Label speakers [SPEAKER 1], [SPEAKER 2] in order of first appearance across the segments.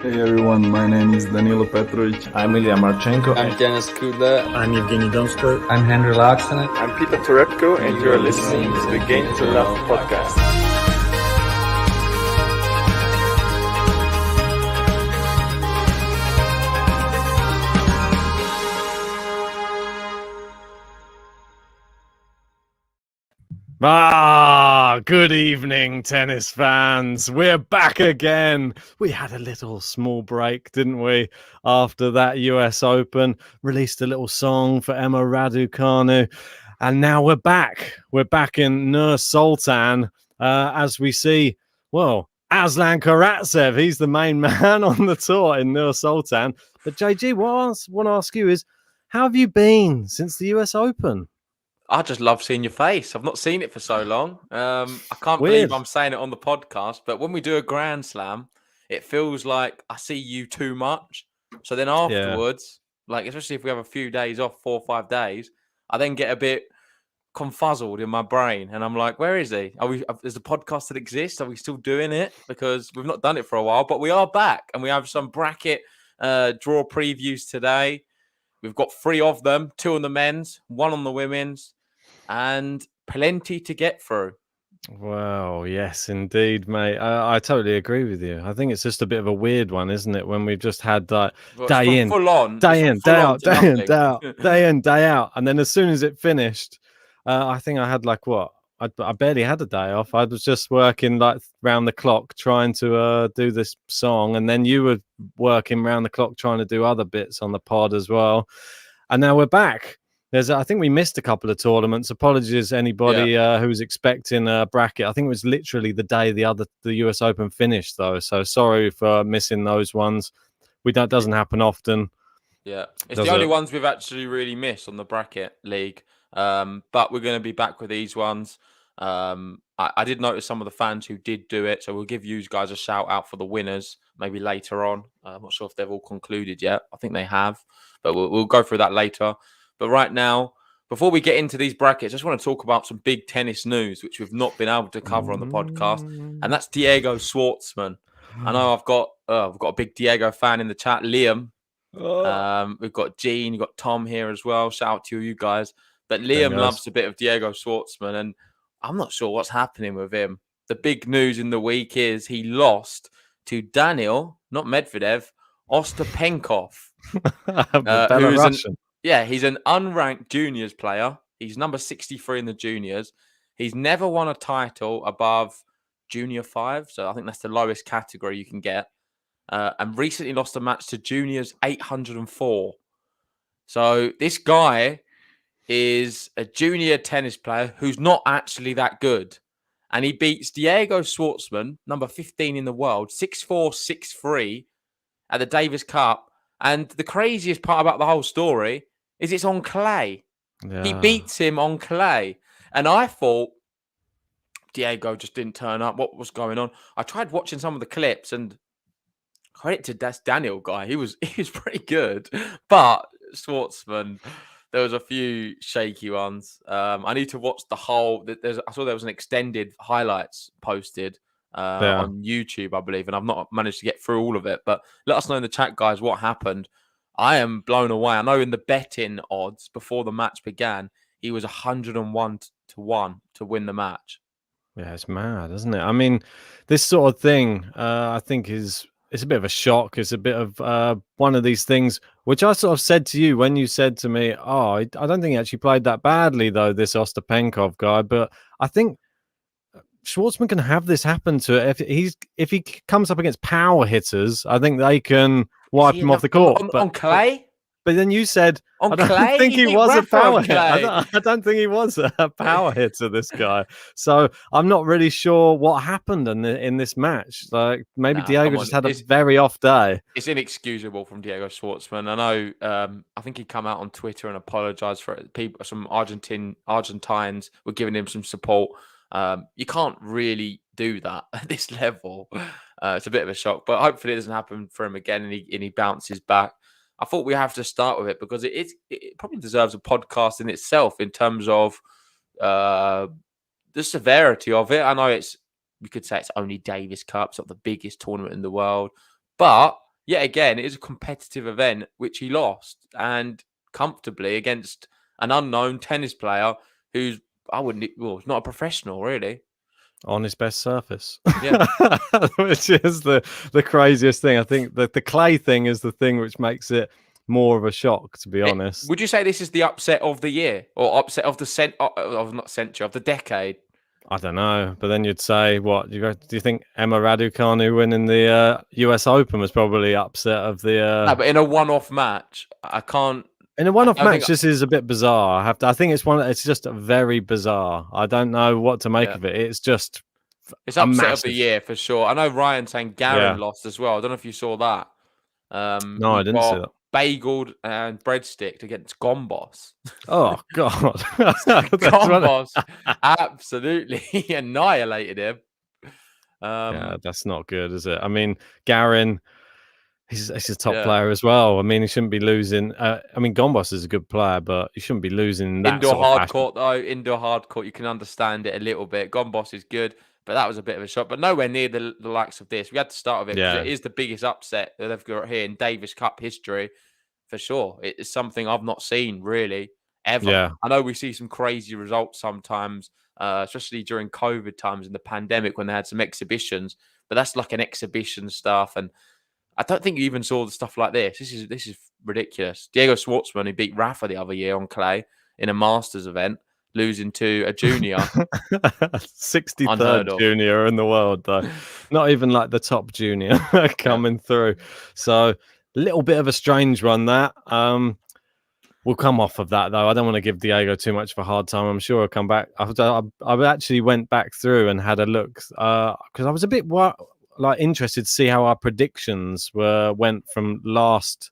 [SPEAKER 1] Hey everyone, my name is Danilo Petrovic.
[SPEAKER 2] I'm Ilya Marchenko.
[SPEAKER 3] I'm Denis Kudla.
[SPEAKER 4] I'm Evgeny Donskoy.
[SPEAKER 5] I'm Henry Laaksonen.
[SPEAKER 6] I'm Peter Torebko, and you are listening to the Game to Love podcast.
[SPEAKER 7] Good evening, tennis fans. We're back again. We had a little small break, didn't we? After that US Open, released a little song for Emma Raducanu. And now we're back. We're back in Nur Sultan as we see, well, Aslan Karatsev. He's the main man on the tour in Nur Sultan. But JG, what I want to ask you is, how have you been since the US Open?
[SPEAKER 3] I just love seeing your face. I've not seen it for so long. I can't believe I'm saying it on the podcast, but when we do a Grand Slam, it feels like I see you too much. So then afterwards, like especially if we have a few days off, 4 or 5 days, I then get a bit confuzzled in my brain, and I'm like, "Where is he? Is the podcast that exists? Are we still doing it? Because we've not done it for a while, but we are back, and we have some bracket draw previews today. We've got 3 of them, 2 on the men's, 1 on the women's, and plenty to get through."
[SPEAKER 7] Well, yes, indeed, mate. I totally agree with you. I think it's just a bit of a weird one, isn't it? When we've just had day in,
[SPEAKER 3] full on,
[SPEAKER 7] day in, day out, day in, day out, day in, day out. And then as soon as it finished, I think I had like what? I barely had a day off. I was just working like round the clock trying to do this song. And then you were working round the clock trying to do other bits on the pod as well. And now we're back. I think we missed a couple of tournaments. Apologies, anybody who was expecting a bracket. I think it was literally the day the US Open finished, though. So sorry for missing those ones. Doesn't happen often.
[SPEAKER 3] Yeah, it's the only ones we've actually really missed on the bracket league. But we're going to be back with these ones. I did notice some of the fans who did do it, so we'll give you guys a shout out for the winners maybe later on. I'm not sure if they've all concluded yet. I think they have, but we'll go through that later. But right now, before we get into these brackets, I just want to talk about some big tennis news, which we've not been able to cover on the podcast. And that's Diego Schwartzman. I know I've got a big Diego fan in the chat, Liam. We've got Gene, we've got Tom here as well. Shout out to you guys. But Liam loves a bit of Diego Schwartzman, and I'm not sure what's happening with him. The big news in the week is he lost to Daniil, not Medvedev, Ostapenkov. He's an unranked juniors player. He's number 63 in the juniors. He's never won a title above junior 5. So I think that's the lowest category you can get. And recently lost a match to juniors 804. So this guy is a junior tennis player who's not actually that good. And he beats Diego Schwartzman, number 15 in the world, 6-4, 6-3 at the Davis Cup. And the craziest part about the whole story is it's on clay. Yeah. He beats him on clay. And I thought Diego just didn't turn up. What was going on? I tried watching some of the clips, and credit to this Daniel guy. He was pretty good. But Schwartzman, there was a few shaky ones. I need to watch the whole. I saw there was an extended highlights posted on YouTube, I believe, and I've not managed to get through all of it. But let us know in the chat, guys, what happened. I am blown away. I know in the betting odds before the match began, he was 101 to 1 to win the match.
[SPEAKER 7] Yeah, it's mad, isn't it? I mean, this sort of thing, I think it's a bit of a shock. It's a bit of one of these things, which I sort of said to you when you said to me, I don't think he actually played that badly, though, this Ostapenkov guy. But I think Schwartzman can have this happen to it. If he comes up against power hitters, I think they can wipe him off the court.
[SPEAKER 3] On clay?
[SPEAKER 7] But then you said,
[SPEAKER 3] on
[SPEAKER 7] I don't think he was a power hitter. I don't think he was a power hitter, this guy. So I'm not really sure what happened in this matmatch. Like maybe Diego just had a very off day.
[SPEAKER 3] It's inexcusable from Diego Schwartzman. I know. I think he'd come out on Twitter and apologized for it. People. Some Argentines were giving him some support. You can't really do that at this level. It's a bit of a shock, but hopefully it doesn't happen for him again and he bounces back. I thought we have to start with it because it probably deserves a podcast in itself in terms of the severity of it. I know you could say it's only Davis Cup, it's not the biggest tournament in the world, but yet again, it is a competitive event which he lost, and comfortably against an unknown tennis player who's he's not a professional really.
[SPEAKER 7] On his best surface.
[SPEAKER 3] Yeah.
[SPEAKER 7] Which is the craziest thing. I think that the clay thing is the thing which makes it more of a shock, to be honest.
[SPEAKER 3] Would you say this is the upset of the year or upset of the not century, of the decade?
[SPEAKER 7] I don't know, but then you'd say, what do you think Emma Raducanu winning the US Open was probably upset of the?
[SPEAKER 3] No, but in a one-off match, I can't.
[SPEAKER 7] In a one-off match, this is a bit bizarre. I think it's just very bizarre. I don't know what to make of it. It's just
[SPEAKER 3] it's upset of the year for sure. I know Ryan saying Galan lost as well. I don't know if you saw that.
[SPEAKER 7] No, I didn't see that.
[SPEAKER 3] Bageled and breadstick against Gombos.
[SPEAKER 7] Oh God,
[SPEAKER 3] Gombos absolutely annihilated him.
[SPEAKER 7] Yeah, that's not good, is it? I mean, Garin, he's a top player as well. I mean, he shouldn't be losing. I mean, Gombos is a good player, but he shouldn't be losing that
[SPEAKER 3] indoor
[SPEAKER 7] sort of
[SPEAKER 3] hard court though. Indoor hard court, you can understand it a little bit. Gombos is good, but that was a bit of a shot. But nowhere near the likes of this. We had to start with it because it is the biggest upset that they've got here in Davis Cup history, for sure. It is something I've not seen really ever.
[SPEAKER 7] Yeah.
[SPEAKER 3] I know we see some crazy results sometimes, especially during COVID times in the pandemic when they had some exhibitions. But that's like an exhibition stuff, and I don't think you even saw the stuff like this. This is ridiculous. Diego Swartzman, who beat Rafa the other year on clay in a Masters event, losing to a junior.
[SPEAKER 7] 63rd junior in the world, though. Not even like the top junior coming through. So a little bit of a strange one, that. We'll come off of that, though. I don't want to give Diego too much of a hard time. I'm sure he'll come back. I actually went back through and had a look because I was a bit interested to see how our predictions went from last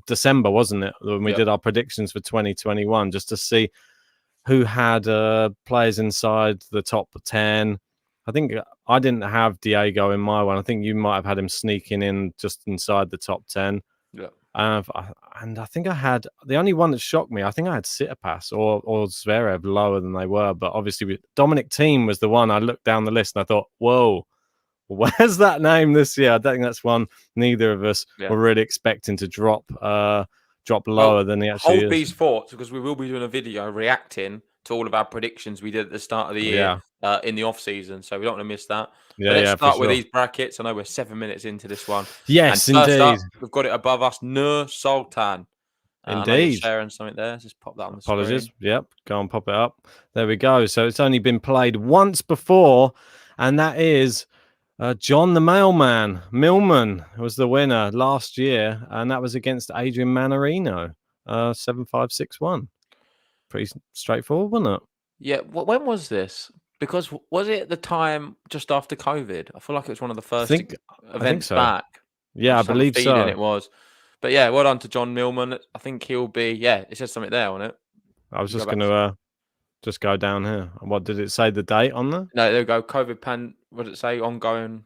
[SPEAKER 7] December, wasn't it, when we did our predictions for 2021, just to see who had players inside the top 10. I think I didn't have Diego in my one. I think you might have had him sneaking in just inside the top 10.
[SPEAKER 3] Yeah.
[SPEAKER 7] And I think I had the only one that shocked me. I think I had Tsitsipas or Zverev lower than they were, but obviously Dominic Thiem was the one. I looked down the list and I thought, whoa, where's that name this year? I don't think that's one neither of us were really expecting to drop lower than he actually is.
[SPEAKER 3] Hold these thoughts, because we will be doing a video reacting to all of our predictions we did at the start of the year in the off season, so we don't want to miss that. Let's start with these brackets. I know we're 7 minutes into this one.
[SPEAKER 7] Yes,
[SPEAKER 3] and
[SPEAKER 7] indeed.
[SPEAKER 3] Up, we've got it above us, Nur Sultan.
[SPEAKER 7] Indeed.
[SPEAKER 3] Sharing something there. Just pop that on the
[SPEAKER 7] Apologies.
[SPEAKER 3] screen.
[SPEAKER 7] Yep, go and pop it up. There we go. So it's only been played once before, and that is John the Mailman Millman was the winner last year, and that was against Adrian Manarino, 7-5-6-1. Pretty straightforward, wasn't it?
[SPEAKER 3] Yeah. When was this? Because was it the time just after COVID? I feel like it was one of the first events back.
[SPEAKER 7] Yeah, I believe so.
[SPEAKER 3] It was. But yeah, well done to John Millman. I think he'll be, it says something there on it.
[SPEAKER 7] I was just going to just go down here. What did it say, the date on there?
[SPEAKER 3] No, there we go. COVID what did it say? Ongoing.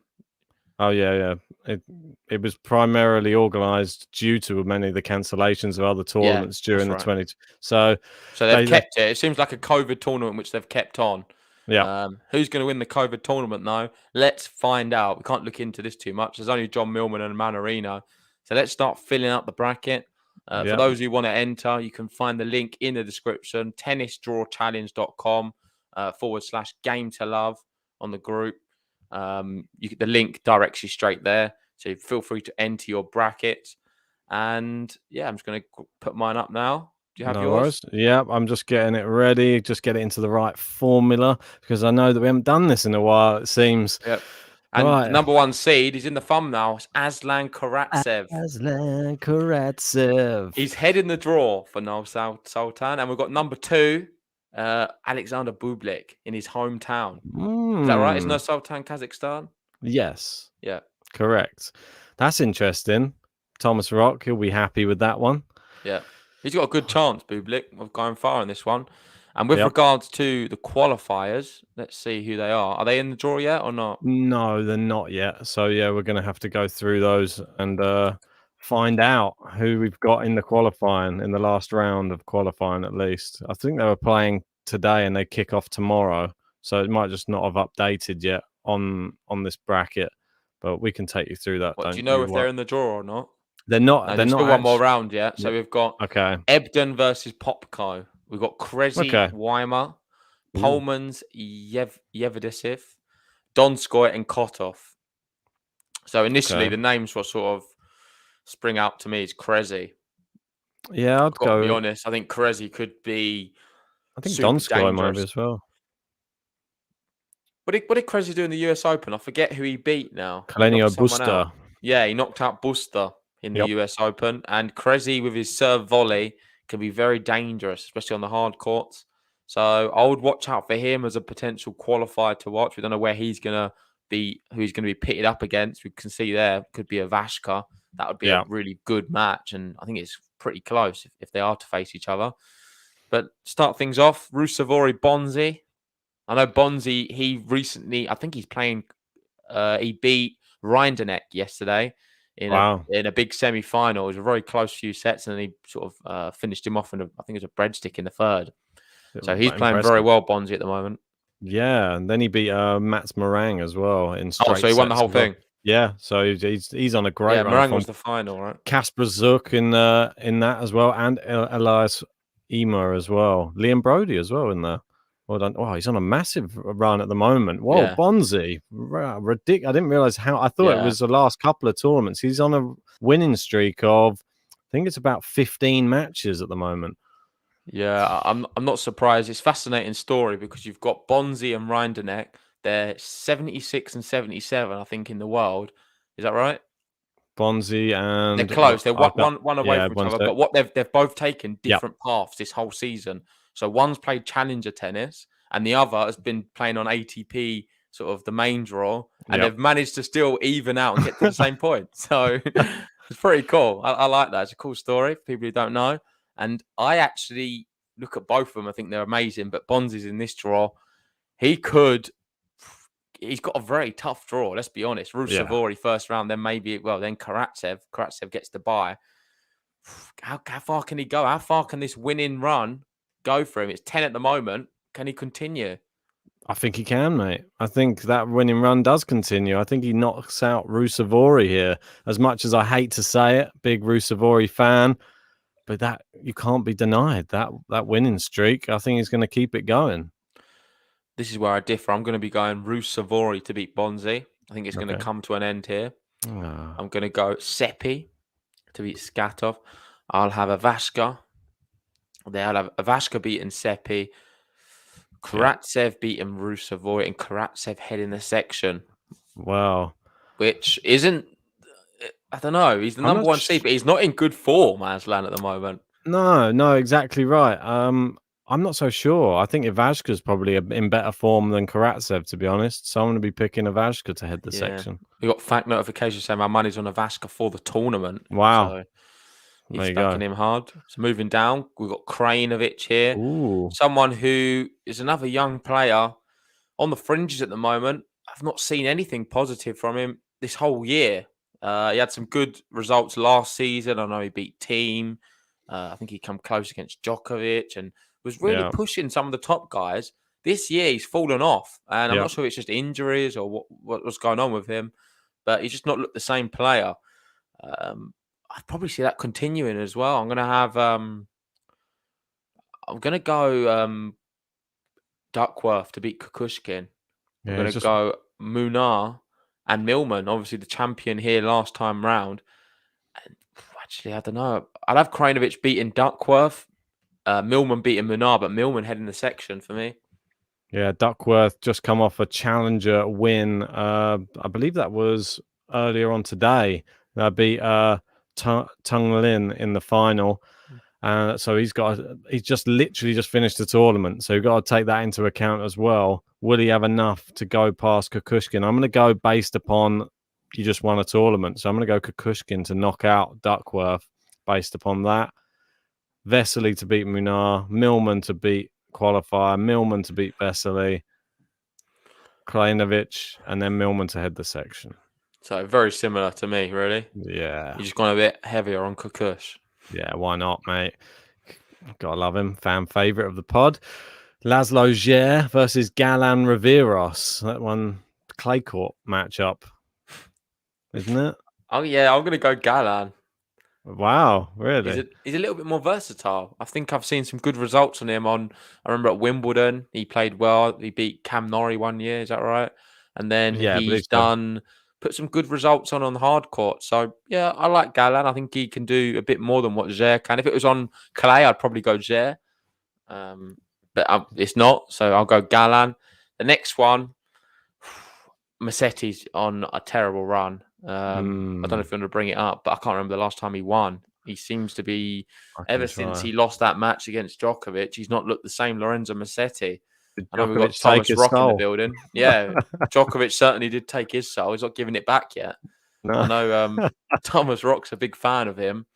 [SPEAKER 7] Oh, yeah. It was primarily organised due to many of the cancellations of other tournaments during the 20. So
[SPEAKER 3] they've kept it. It seems like a COVID tournament which they've kept on.
[SPEAKER 7] Yeah.
[SPEAKER 3] Who's going to win the COVID tournament, though? Let's find out. We can't look into this too much. There's only John Millman and Manarino. So let's start filling out the bracket. For those who want to enter, you can find the link in the description, tennisdrawchallenge.com /game to love on the group. The link directs you straight there. So feel free to enter your bracket. And I'm just going to put mine up now. Do you have yours?
[SPEAKER 7] Yeah, I'm just getting it ready. Just get it into the right formula, because I know that we haven't done this in a while, it seems.
[SPEAKER 3] Yep. And the number one seed, he's in the thumbnail. It's Aslan Karatsev.
[SPEAKER 7] Aslan Karatsev.
[SPEAKER 3] He's heading the draw for Nur Sultan. And we've got number 2, Alexander Bublik, in his hometown. Is that right? Is Nur Sultan Kazakhstan?
[SPEAKER 7] Yes.
[SPEAKER 3] Yeah.
[SPEAKER 7] Correct. That's interesting. Thomas Rock, he'll be happy with that one.
[SPEAKER 3] Yeah. He's got a good chance, Bublik, of going far in this one. And with regards to the qualifiers, let's see who they are. Are they in the draw yet or not?
[SPEAKER 7] No, they're not yet. So, we're going to have to go through those and find out who we've got in the qualifying, in the last round of qualifying at least. I think they were playing today and they kick off tomorrow. So it might just not have updated yet on this bracket. but we can take you through that.
[SPEAKER 3] What,
[SPEAKER 7] Don't
[SPEAKER 3] do you know
[SPEAKER 7] you?
[SPEAKER 3] if they're in the draw or not?
[SPEAKER 7] They're not.
[SPEAKER 3] No,
[SPEAKER 7] They're
[SPEAKER 3] there's
[SPEAKER 7] not.
[SPEAKER 3] still one more round yet. So
[SPEAKER 7] Yep.
[SPEAKER 3] we've got
[SPEAKER 7] Okay.
[SPEAKER 3] Ebden versus Popko. We've got Krezi,
[SPEAKER 7] Okay.
[SPEAKER 3] Weimer,
[SPEAKER 7] Ooh.
[SPEAKER 3] Polmans, Yevdasiv, Donskoy, and Kotov. So initially, the names were sort of spring out to me is Krezi.
[SPEAKER 7] Yeah,
[SPEAKER 3] I've got to be honest. I think Krezi could be.
[SPEAKER 7] I think
[SPEAKER 3] super
[SPEAKER 7] Donskoy might be
[SPEAKER 3] dangerous.
[SPEAKER 7] as well.
[SPEAKER 3] What did Krezi do in the US Open? I forget who he beat now.
[SPEAKER 7] Kalenio
[SPEAKER 3] Knocked someone
[SPEAKER 7] Buster.
[SPEAKER 3] out. Yeah, he knocked out Buster in the US Open. And Krezi with his serve volley can be very dangerous, especially on the hard courts. So I would watch out for him as a potential qualifier to watch. We don't know where he's going to be, who he's going to be pitted up against. We can see there could be a Vashka. That would be a really good match. And I think it's pretty close if they are to face each other. But start things off, Rusevori Bonzi. I know Bonzi, he recently, I think he's playing, he beat Rinderneck yesterday in a big semi-final. It was a very close few sets, and he sort of finished him off in I think it was a breadstick in the third. So he's playing very well, Bonzi, at the moment.
[SPEAKER 7] Yeah, and then he beat Mats Morang as well in straight
[SPEAKER 3] so he won the whole thing.
[SPEAKER 7] Yeah, so he's on a great run.
[SPEAKER 3] Morang was the final, right?
[SPEAKER 7] Kasper Zook in that as well, and Elias Ema as well. Liam Brody as well in there. Well done. Oh, he's on a massive run at the moment. Whoa, yeah. Bonzi. Ridiculous. I didn't realize how. I thought it was the last couple of tournaments. He's on a winning streak of, I think it's about 15 matches at the moment.
[SPEAKER 3] Yeah, I'm not surprised. It's a fascinating story because you've got Bonzi and Rinderneck. They're 76 and 77, I think, in the world. Is that right?
[SPEAKER 7] Bonzi and
[SPEAKER 3] they're close. They're one away from each other. But what they've both taken different paths this whole season. So one's played challenger tennis, and the other has been playing on ATP, sort of the main draw, and they've managed to still even out and get to the same point. So it's pretty cool. I like that. It's a cool story for people who don't know. And I actually look at both of them. I think they're amazing. But Bonzi's in this draw. He's got a very tough draw. Let's be honest. Rusevori first round, then then Karatsev. Karatsev gets the bye. How far can he go? How far can this winning run go for him? It's 10 at the moment. Can he continue?
[SPEAKER 7] I think he can, mate. I think that winning run does continue. I think he knocks out Rusevori here. As much as I hate to say it, big Rusevori fan, but that you can't be denied that winning streak. I think he's going to keep it going.
[SPEAKER 3] This is where I differ. I'm going to be going Rusevori to beat Bonzi. I think it's going to come to an end here. I'm going to go Seppi to beat Skatov. I'll have a Vashka. I'll have a Vashka beating Seppi. Karatsev beating Rusevori, and Karatsev heading the section.
[SPEAKER 7] Wow.
[SPEAKER 3] Which isn't, I don't know. He's the number one seed, but he's not in good form, Aslan, at the moment.
[SPEAKER 7] No, exactly right. I'm not so sure. I think Ivashka's probably in better form than Karatsev, to be honest. So I'm going to be picking Ivashka to head the section.
[SPEAKER 3] We got fact notification saying my money's on Ivashka for the tournament.
[SPEAKER 7] Wow.
[SPEAKER 3] So he's backing him hard. So moving down, we've got Krajinovic here.
[SPEAKER 7] Ooh.
[SPEAKER 3] Someone who is another young player on the fringes at the moment. I've not seen anything positive from him this whole year. He had some good results last season. I know he beat Team. I think he come close against Djokovic and was really pushing some of the top guys. This year, he's fallen off. And I'm not sure if it's just injuries or what's going on with him. But he's just not looked the same player. I'd probably see that continuing as well. I'm going to have... I'm going to go Duckworth to beat Kukushkin. I'm going to go Munar and Millman, obviously the champion here last time round. And actually, I don't know. I'd have Krajinovic beating Duckworth, Millman beating Munar, but Millman heading the section for me.
[SPEAKER 7] Yeah, Duckworth just come off a challenger win. I believe that was earlier on today. They beat Tung Lin in the final. So he's just literally just finished the tournament. So you've got to take that into account as well. Will he have enough to go past Kukushkin? I'm going to go based upon you just won a tournament. So I'm going to go Kukushkin to knock out Duckworth based upon that. Vesely to beat Munar. Millman to beat Qualifier. Millman to beat Vesely. Krajinovic. And then Millman to head the section.
[SPEAKER 3] So very similar to me, really.
[SPEAKER 7] Yeah.
[SPEAKER 3] You're just going a bit heavier on Kukush.
[SPEAKER 7] Yeah, why not, mate? Gotta love him. Fan favourite of the pod. Laszlo versus Galan Riveros. That one, clay court matchup. isn't it?
[SPEAKER 3] Oh yeah, I'm gonna go Galan.
[SPEAKER 7] Wow, really?
[SPEAKER 3] He's a little bit more versatile. I think I've seen some good results on him. I remember at Wimbledon, he played well. He beat Cam Norrie one year. Is that right? And then
[SPEAKER 7] Yeah, I believe
[SPEAKER 3] he's
[SPEAKER 7] so.
[SPEAKER 3] put some good results on the hard court. So yeah, I like Galan. I think he can do a bit more than what Zer can. If it was on clay, I'd probably go Zer. But it's not. So I'll go Galan. The next one, Massetti's on a terrible run. I don't know if you want to bring it up, but I can't remember the last time he won. He seems to be, ever since he lost that match against Djokovic, he's not looked the same. Lorenzo Massetti.
[SPEAKER 7] Did
[SPEAKER 3] I know we've got
[SPEAKER 7] Djokovic take
[SPEAKER 3] Thomas
[SPEAKER 7] his
[SPEAKER 3] Rock in the
[SPEAKER 7] soul?
[SPEAKER 3] building. Yeah, Djokovic certainly did take his soul. He's not giving it back yet.
[SPEAKER 7] No.
[SPEAKER 3] I know Thomas Rock's a big fan of him.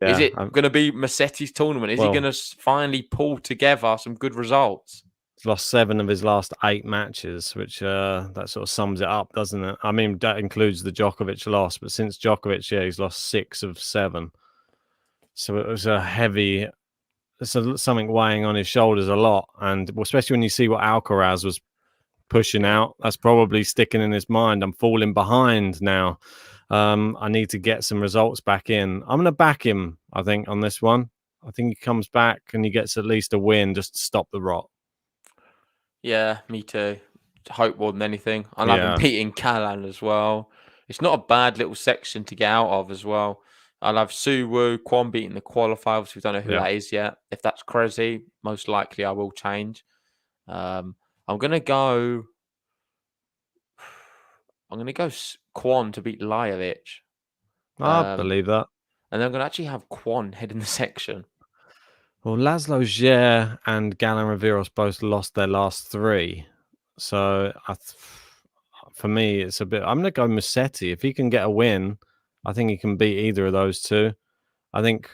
[SPEAKER 7] Yeah,
[SPEAKER 3] Is it going to be Massetti's tournament? Is he going to finally pull together some good results?
[SPEAKER 7] He's lost 7 of his last 8 matches, which that sort of sums it up, doesn't it? I mean, that includes the Djokovic loss, but since Djokovic, yeah, he's lost 6 of 7. So it was a heavy, something weighing on his shoulders a lot. And especially when you see what Alcaraz was pushing out, that's probably sticking in his mind. I'm falling behind now. I need to get some results back in. I'm going to back him, I think, on this one. I think he comes back and he gets at least a win just to stop the rot.
[SPEAKER 3] Yeah, me too. Hope more than anything. I love him beating Galan as well. It's not a bad little section to get out of as well. I love Suwoo, Kwon beating the qualifiers. We don't know who that is yet. If that's crazy, most likely I will change. I'm gonna go Kwon to beat Lajovic.
[SPEAKER 7] I believe that.
[SPEAKER 3] And I'm gonna actually have Kwon heading the section.
[SPEAKER 7] Well, Laszlo, Zer and Galan Riveros both lost their last 3. So for me, it's a bit... I'm going to go Massetti. If he can get a win, I think he can beat either of those two. I think...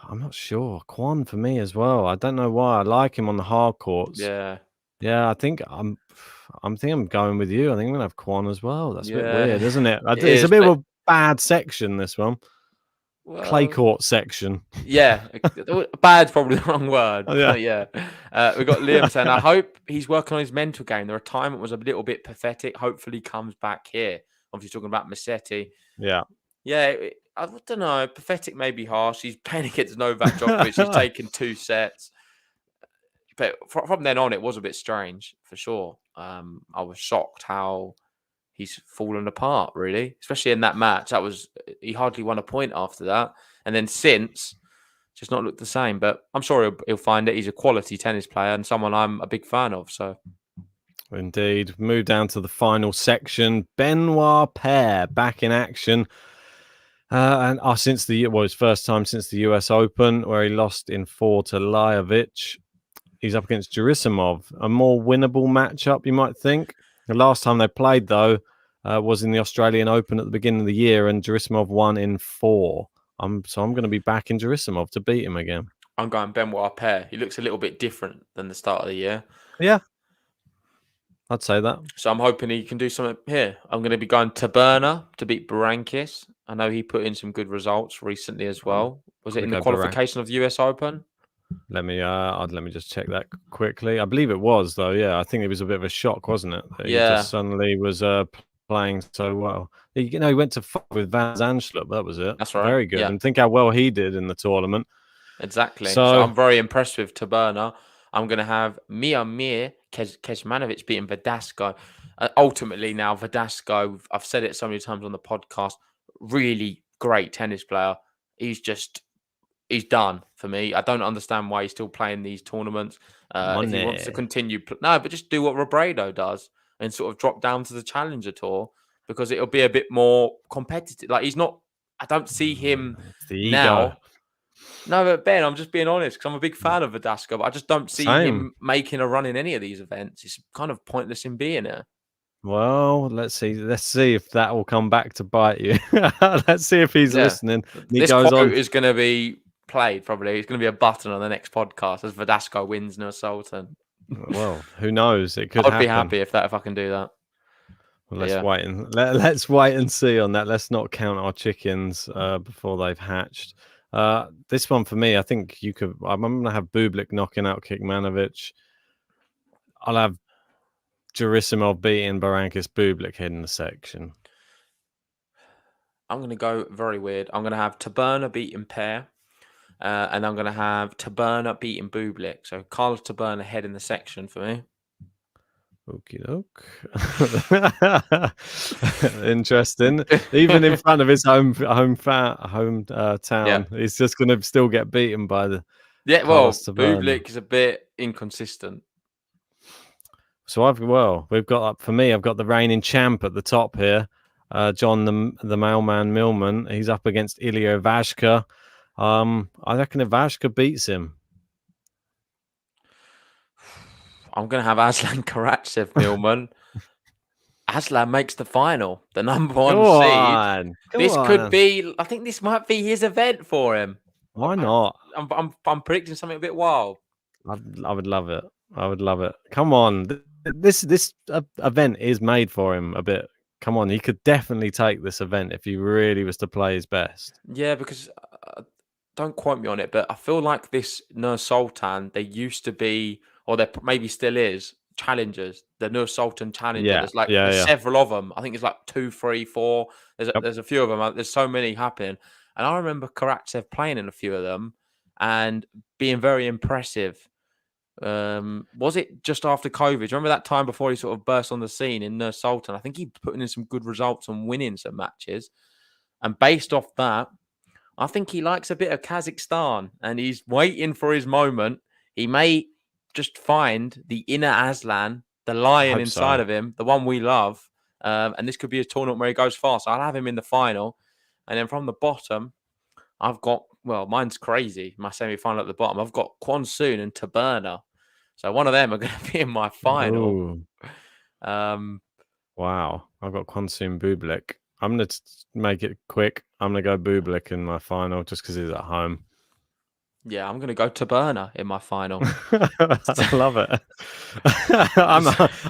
[SPEAKER 7] I'm not sure. Kwon for me as well. I don't know why. I like him on the hard courts.
[SPEAKER 3] Yeah.
[SPEAKER 7] Yeah, I think I'm going with you. I think I'm going to have Kwon as well. That's a bit weird, isn't it? It's a bit of a bad section, this one. Well, clay court section.
[SPEAKER 3] Yeah, bad's probably the wrong word. Yeah. We've got Liam saying, I hope he's working on his mental game. The retirement was a little bit pathetic. Hopefully he comes back here. Obviously talking about Massetti.
[SPEAKER 7] Yeah.
[SPEAKER 3] Yeah, I don't know. Pathetic may be harsh. He's playing against Novak Djokovic. He's taken 2 sets. But from then on, it was a bit strange, for sure. I was shocked how he's fallen apart, really, especially in that match. He hardly won a point after that, and then since, just not looked the same. But I'm sure he'll find it. He's a quality tennis player and someone I'm a big fan of. So,
[SPEAKER 7] indeed, move down to the final section. Benoit Paire back in action, and since his first time since the US Open, where he lost in 4 to Lajovic. He's up against Gerasimov, a more winnable matchup, you might think. The last time they played, though, was in the Australian Open at the beginning of the year, and Gerasimov won in 4. So I'm going to be backing Gerasimov to beat him again.
[SPEAKER 3] I'm going Benoit Paire. He looks a little bit different than the start of the year.
[SPEAKER 7] Yeah, I'd say that.
[SPEAKER 3] So I'm hoping he can do something here. I'm going to be going Taberna to beat Berankis. I know he put in some good results recently as well. Was it in the qualification of the US Open?
[SPEAKER 7] Let me just check that quickly. I believe it was, though. Yeah, I think it was a bit of a shock, wasn't it? That he just suddenly was playing so well. He went to fuck with Van Zandschulp. That was it.
[SPEAKER 3] That's right.
[SPEAKER 7] Very good. Yeah. And think how well he did in the tournament.
[SPEAKER 3] Exactly. So I'm very impressed with Taberna. I'm going to have Miomir Kecmanovic beating Verdasco. Ultimately, now Verdasco, I've said it so many times on the podcast, really great tennis player. He's done for me. I don't understand why he's still playing these tournaments. If he wants to continue, but just do what Robredo does and sort of drop down to the Challenger Tour, because it'll be a bit more competitive. Like, he's not. I don't see him now. No, but Ben, I'm just being honest, because I'm a big fan of Verdasco, but I just don't see him making a run in any of these events. It's kind of pointless in being there.
[SPEAKER 7] Well, let's see. Let's see if that will come back to bite you. Let's see if he's listening.
[SPEAKER 3] This quote is going to be played, probably. It's going to be a button on the next podcast as Verdasco wins Nur Sultan.
[SPEAKER 7] Well, who knows? It could happen.
[SPEAKER 3] I'd be happy if I can do that.
[SPEAKER 7] Well, let's wait and see on that. Let's not count our chickens before they've hatched. This one for me, I think I'm going to have Bublik knocking out Kecmanovic. I'll have Gerasimov beating Berankis, Bublik heading the section.
[SPEAKER 3] I'm going to go very weird. I'm going to have Taberner beating Pair. And I'm going to have Taberner beating Bublik. So Carlos Taberner head in the section for me.
[SPEAKER 7] Okie doke. Interesting. Even in front of his hometown, he's just going to still get beaten by the.
[SPEAKER 3] Yeah,
[SPEAKER 7] Carlos
[SPEAKER 3] well,
[SPEAKER 7] Taberner.
[SPEAKER 3] Bublik is a bit inconsistent.
[SPEAKER 7] So we've got for me, I've got the reigning champ at the top here, John the Mailman Millman. He's up against Ilya Ivashka. I reckon Ivashka beats him.
[SPEAKER 3] I'm going to have Aslan Karatsev, Millman. Aslan makes the final, the number one seed. This could be. I think this might be his event for him.
[SPEAKER 7] Why not?
[SPEAKER 3] I'm predicting something a bit wild.
[SPEAKER 7] I would love it. I would love it. Come on, this event is made for him a bit. Come on, he could definitely take this event if he really was to play his best.
[SPEAKER 3] Yeah, because don't quote me on it, but I feel like this Nur Sultan, they used to be, or there maybe still is, challengers. The Nur Sultan Challenger. There's several of them. I think it's like 2, 3, 4. There's a few of them. There's so many happening. And I remember Karatsev playing in a few of them and being very impressive. Was it just after COVID? Do you remember that time before he sort of burst on the scene in Nur Sultan? I think he put in some good results and winning some matches. And based off that, I think he likes a bit of Kazakhstan and he's waiting for his moment. He may just find the inner Aslan, the lion inside of him, the one we love. And this could be a tournament where he goes far. So I'll have him in the final. And then from the bottom, I've got, well, mine's crazy. My semi-final at the bottom. I've got Kwon Soon and Taberner. So one of them are going to be in my final.
[SPEAKER 7] Wow. I've got Kwon Soon Bublik. I'm going to make it quick. I'm going to go Bublik in my final just because he's at home.
[SPEAKER 3] Yeah, I'm going to go Taberner in my final.
[SPEAKER 7] I love it.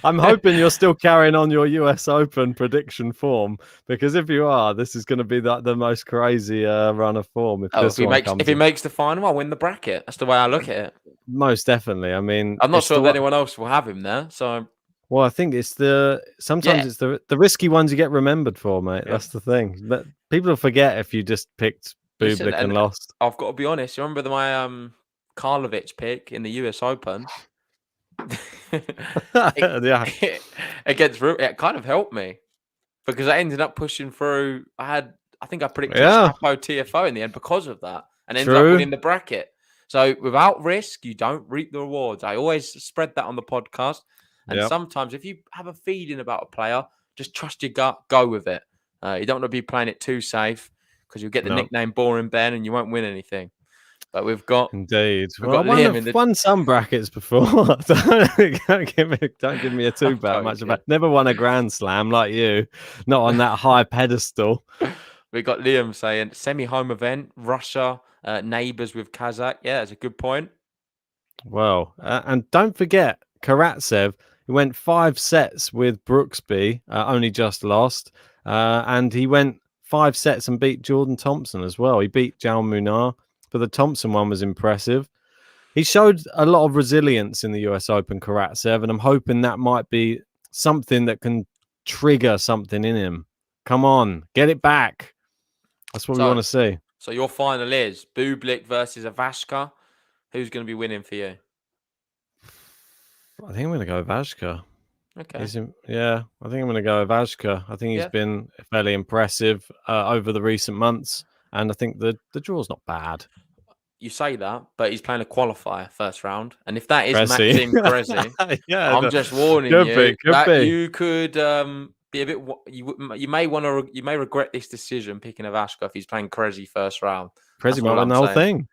[SPEAKER 7] I'm hoping you're still carrying on your US Open prediction form, because if you are, this is going to be the most crazy run of form. If
[SPEAKER 3] he makes the final, I'll win the bracket. That's the way I look at it.
[SPEAKER 7] Most definitely. I mean,
[SPEAKER 3] I'm not sure if anyone else will have him there. So,
[SPEAKER 7] well, I think it's sometimes it's the risky ones you get remembered for, mate. Yeah. That's the thing. But people will forget if you just picked Bublik and lost.
[SPEAKER 3] I've got to be honest. You remember my Karlovic pick in the US Open? Against Root, it kind of helped me because I ended up pushing through. I think I predicted Chapo TFO in the end because of that, and ended up winning the bracket. So without risk, you don't reap the rewards. I always spread that on the podcast. And sometimes if you have a feeling about a player, just trust your gut, go with it. You don't want to be playing it too safe because you'll get the nickname Boring Ben and you won't win anything. But we've got
[SPEAKER 7] I've won some brackets before. don't give me a too bad much about. Never won a Grand Slam like you, not on that high pedestal.
[SPEAKER 3] We got Liam saying semi-home event, Russia, neighbours with Kazakh. Yeah, that's a good point.
[SPEAKER 7] Well, and don't forget Karatsev, who went 5 sets with Brooksby, only just lost, and he went 5 sets and beat Jordan Thompson as well. He beat Jal Munar. But the Thompson one was impressive. He showed a lot of resilience in the US Open, Karatsev, and I'm hoping that might be something that can trigger something in him. Come on, get it back. That's what we want to see.
[SPEAKER 3] So your final is Bublik versus Ivashka. Who's going to be winning for you?
[SPEAKER 7] I think I'm going to go Ivashka.
[SPEAKER 3] Okay.
[SPEAKER 7] I think I'm going to go Ivashka. I think he's been fairly impressive over the recent months. And I think the draw's not bad.
[SPEAKER 3] You say that, but he's playing a qualifier first round. And if that is Maxim Krezi, I'm just warning you that you could be a bit. You may regret this decision picking Ivashka if he's playing Krezi first round.
[SPEAKER 7] Krezi might win the whole thing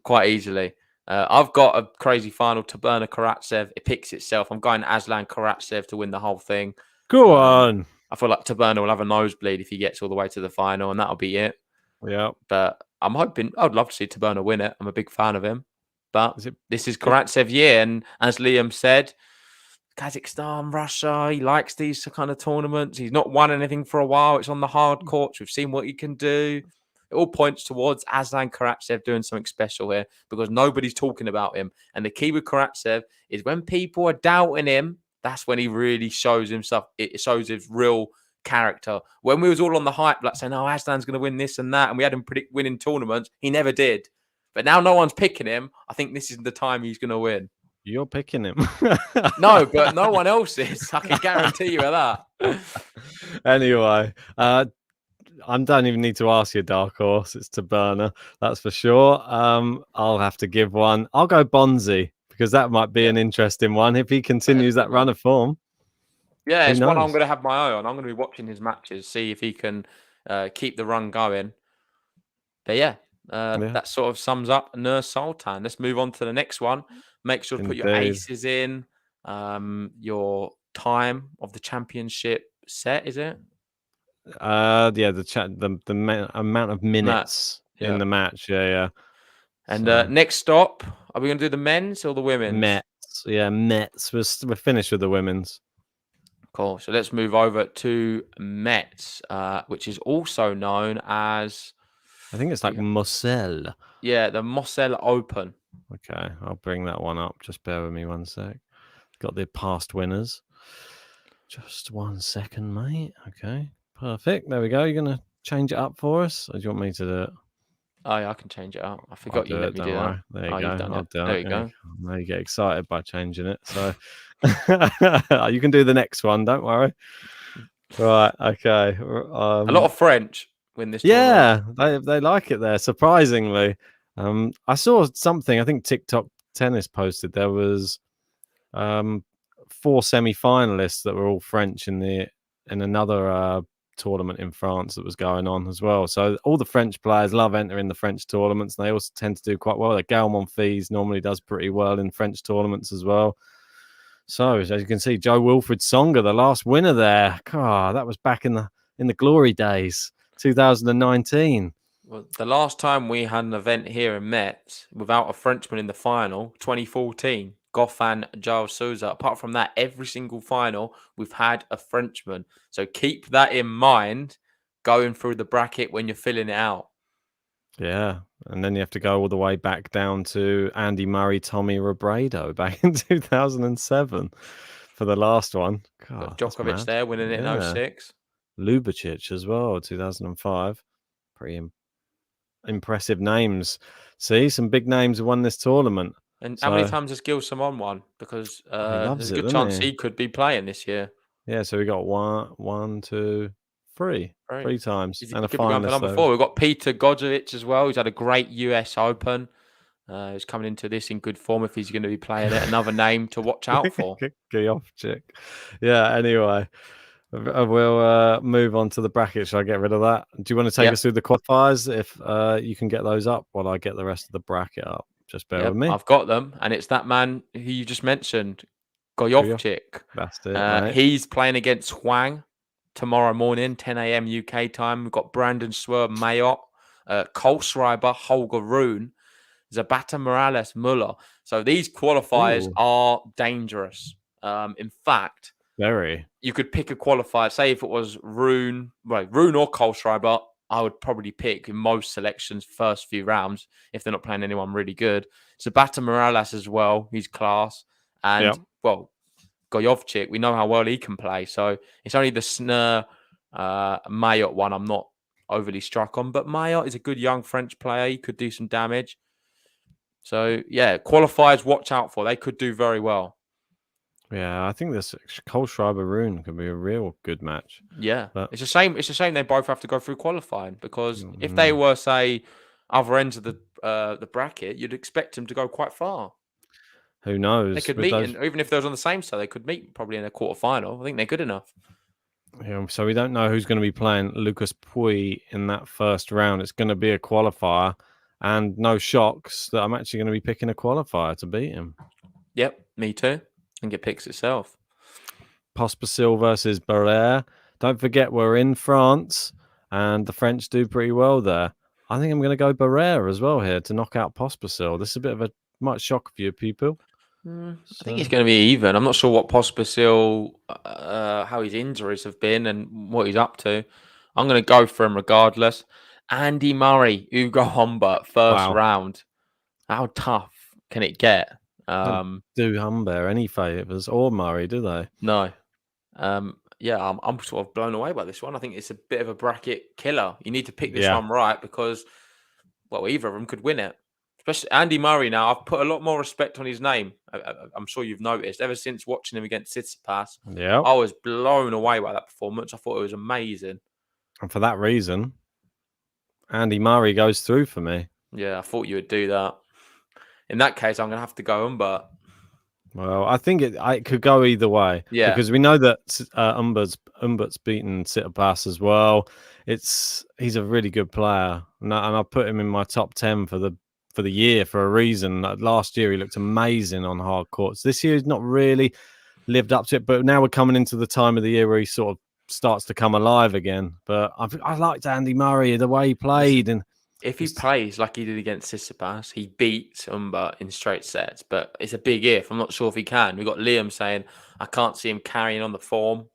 [SPEAKER 3] quite easily. I've got a crazy final. Taberner Karatsev. It picks itself. I'm going Aslan Karatsev to win the whole thing.
[SPEAKER 7] Go on.
[SPEAKER 3] I feel like Taberner will have a nosebleed if he gets all the way to the final, and that'll be it.
[SPEAKER 7] Yeah,
[SPEAKER 3] but I'm hoping. I'd love to see Taberner win it. I'm a big fan of him, but this is Karatsev year, and as Liam said, Kazakhstan, Russia, he likes these kind of tournaments. He's not won anything for a while. It's on the hard courts. We've seen what he can do. It all points towards Aslan Karatsev doing something special here because nobody's talking about him. And the key with Karatsev is when people are doubting him, that's when he really shows himself. It shows his real character. When we was all on the hype, like saying, "Oh, Aslan's going to win this and that," and we had him predict winning tournaments, he never did. But now no one's picking him. I think this is the time he's going to win.
[SPEAKER 7] You're picking him.
[SPEAKER 3] No, but no one else is. I can guarantee you of that.
[SPEAKER 7] Anyway, I don't even need to ask you, dark horse. It's Taberna, that's for sure. I'll have to give one. I'll go Bonzi because that might be an interesting one if he continues that run of form.
[SPEAKER 3] Yeah, it's one I'm going to have my eye on. I'm going to be watching his matches, see if he can keep the run going. But yeah, that sort of sums up Nur Sultan. Let's move on to the next one. Make sure to put your aces in, your time of the championship set, is it?
[SPEAKER 7] The amount of minutes in the match. Yeah.
[SPEAKER 3] And next stop, are we going to do the men's or the women's?
[SPEAKER 7] Metz. Yeah, Metz. We're finished with the women's.
[SPEAKER 3] Cool. So let's move over to Metz, which is also known as...
[SPEAKER 7] I think it's like Moselle.
[SPEAKER 3] Yeah, the Moselle Open.
[SPEAKER 7] Okay, I'll bring that one up. Just bear with me 1 sec. Got the past winners. Just 1 second, mate. Okay, perfect. There we go. You're going to change it up for us? Or do you want me to do it?
[SPEAKER 3] Oh, yeah, I can change it up. I forgot you let me do that.
[SPEAKER 7] There you go. I'll do it.
[SPEAKER 3] There you go.
[SPEAKER 7] Now you get excited by changing it. So you can do the next one. Don't worry. Right. Okay.
[SPEAKER 3] A lot of French win this.
[SPEAKER 7] Yeah, they like it there. Surprisingly, I saw something. I think TikTok Tennis posted there was 4 semi-finalists that were all French in another tournament in France that was going on as well. So all the French players love entering the French tournaments, and they also tend to do quite well. Like Galan Riveros normally does pretty well in French tournaments as well. So as you can see, Joe Wilfried Tsonga, the last winner there. God, that was back in the glory days, 2019.
[SPEAKER 3] Well, the last time we had an event here in Metz without a Frenchman in the final, 2014. Goffin, Giles Souza. Apart from that, every single final we've had a Frenchman. So keep that in mind going through the bracket when you're filling it out.
[SPEAKER 7] Yeah, and then you have to go all the way back down to Andy Murray, Tommy Robredo back in 2007 for the last one. God,
[SPEAKER 3] Djokovic there winning it in 06.
[SPEAKER 7] Lubicic as well, 2005. Pretty impressive names. See, some big names have won this tournament.
[SPEAKER 3] And how many times has Gil Simon won? Because there's a good chance he could be playing this year.
[SPEAKER 7] Yeah, so we got one, two, three times. And a finalist.
[SPEAKER 3] Number 4. We've got Peter Godjovic as well. He's had a great US Open. He's coming into this in good form if he's going to be playing it. Another name to watch out for.
[SPEAKER 7] Giovcic. Yeah, anyway. We'll move on to the bracket. Shall I get rid of that? Do you want to take us through the qualifiers? If you can get those up while I get the rest of the bracket up. Just bear with me.
[SPEAKER 3] I've got them. And it's that man who you just mentioned, Giovcic.
[SPEAKER 7] That's it.
[SPEAKER 3] He's playing against Huang tomorrow morning, 10 a.m. UK time. We've got Brandon Swerve, Mayotte, Kohlschreiber, Holger Rune, Zapata Morales, Muller. So these qualifiers are dangerous. In fact, you could pick a qualifier. Say if it was Rune or Kohlschreiber, I would probably pick in most selections first few rounds if they're not playing anyone really good. Zapata Morales as well. He's class. And, Giovcic, we know how well he can play. So it's only the Snur Mayotte one I'm not overly struck on. But Mayotte is a good young French player. He could do some damage. So, yeah, qualifiers, watch out for. They could do very well.
[SPEAKER 7] Yeah, I think this Kohlschreiber Rune could be a real good match.
[SPEAKER 3] Yeah, but it's a shame. It's a shame they both have to go through qualifying because if they were, say, other ends of the bracket, you'd expect them to go quite far.
[SPEAKER 7] Who knows?
[SPEAKER 3] They could meet, even if they was on the same side, they could meet probably in a quarterfinal. I think they're good enough.
[SPEAKER 7] Yeah, so we don't know who's going to be playing Lucas Pouille in that first round. It's going to be a qualifier, and no shocks that I'm actually going to be picking a qualifier to beat him.
[SPEAKER 3] Yep, me too. I think it picks itself.
[SPEAKER 7] Pospisil versus Barrère. Don't forget we're in France, and the French do pretty well there. I think I'm going to go Barrère as well here to knock out Pospisil. This is a bit of a might shock a few people.
[SPEAKER 3] I think it's going to be even. I'm not sure what Pospisil, how his injuries have been and what he's up to. I'm going to go for him regardless. Andy Murray, Hugo Humbert, first round. How tough can it get?
[SPEAKER 7] Don't do Humbert any favours or Murray, do they?
[SPEAKER 3] No. yeah, I'm sort of blown away by this one. I think it's a bit of a bracket killer. You need to pick this
[SPEAKER 7] Yeah.
[SPEAKER 3] one right because, well, either of them could win it. Especially Andy Murray now. I've put a lot more respect on his name. I'm sure you've noticed ever since watching him against Tsitsipas.
[SPEAKER 7] Yeah.
[SPEAKER 3] I was blown away by that performance. I thought it was amazing.
[SPEAKER 7] And for that reason, Andy Murray goes through for me.
[SPEAKER 3] Yeah, I thought you would do that. In that case, I'm going to have to go Humbert.
[SPEAKER 7] Well, I think it could go either way.
[SPEAKER 3] Yeah.
[SPEAKER 7] Because we know that Umbert's beaten Tsitsipas as well. He's a really good player, and I put him in my top 10 for the year for a reason. Last year he looked amazing on hard courts. This year he's not really lived up to it, but now we're coming into the time of the year where he sort of starts to come alive again. But I liked Andy Murray, the way he played, and
[SPEAKER 3] if he plays like he did against Tsitsipas, he beats Humbert in straight sets. But it's a big if. I'm not sure if he can. We've got Liam saying, I can't see him carrying on the form.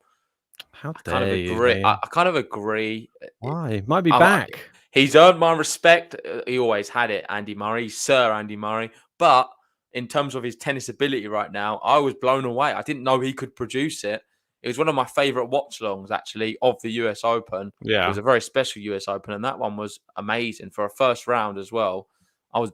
[SPEAKER 7] How
[SPEAKER 3] I kind of
[SPEAKER 7] dare you,
[SPEAKER 3] agree.
[SPEAKER 7] Liam?
[SPEAKER 3] I kind of agree.
[SPEAKER 7] Why? Might be back.
[SPEAKER 3] He's earned my respect. He always had it, Andy Murray, Sir Andy Murray. But in terms of his tennis ability right now, I was blown away. I didn't know he could produce it. It was one of my favourite watch-alongs, actually, of the US Open.
[SPEAKER 7] Yeah.
[SPEAKER 3] It was a very special US Open, and that one was amazing for a first round as well. I was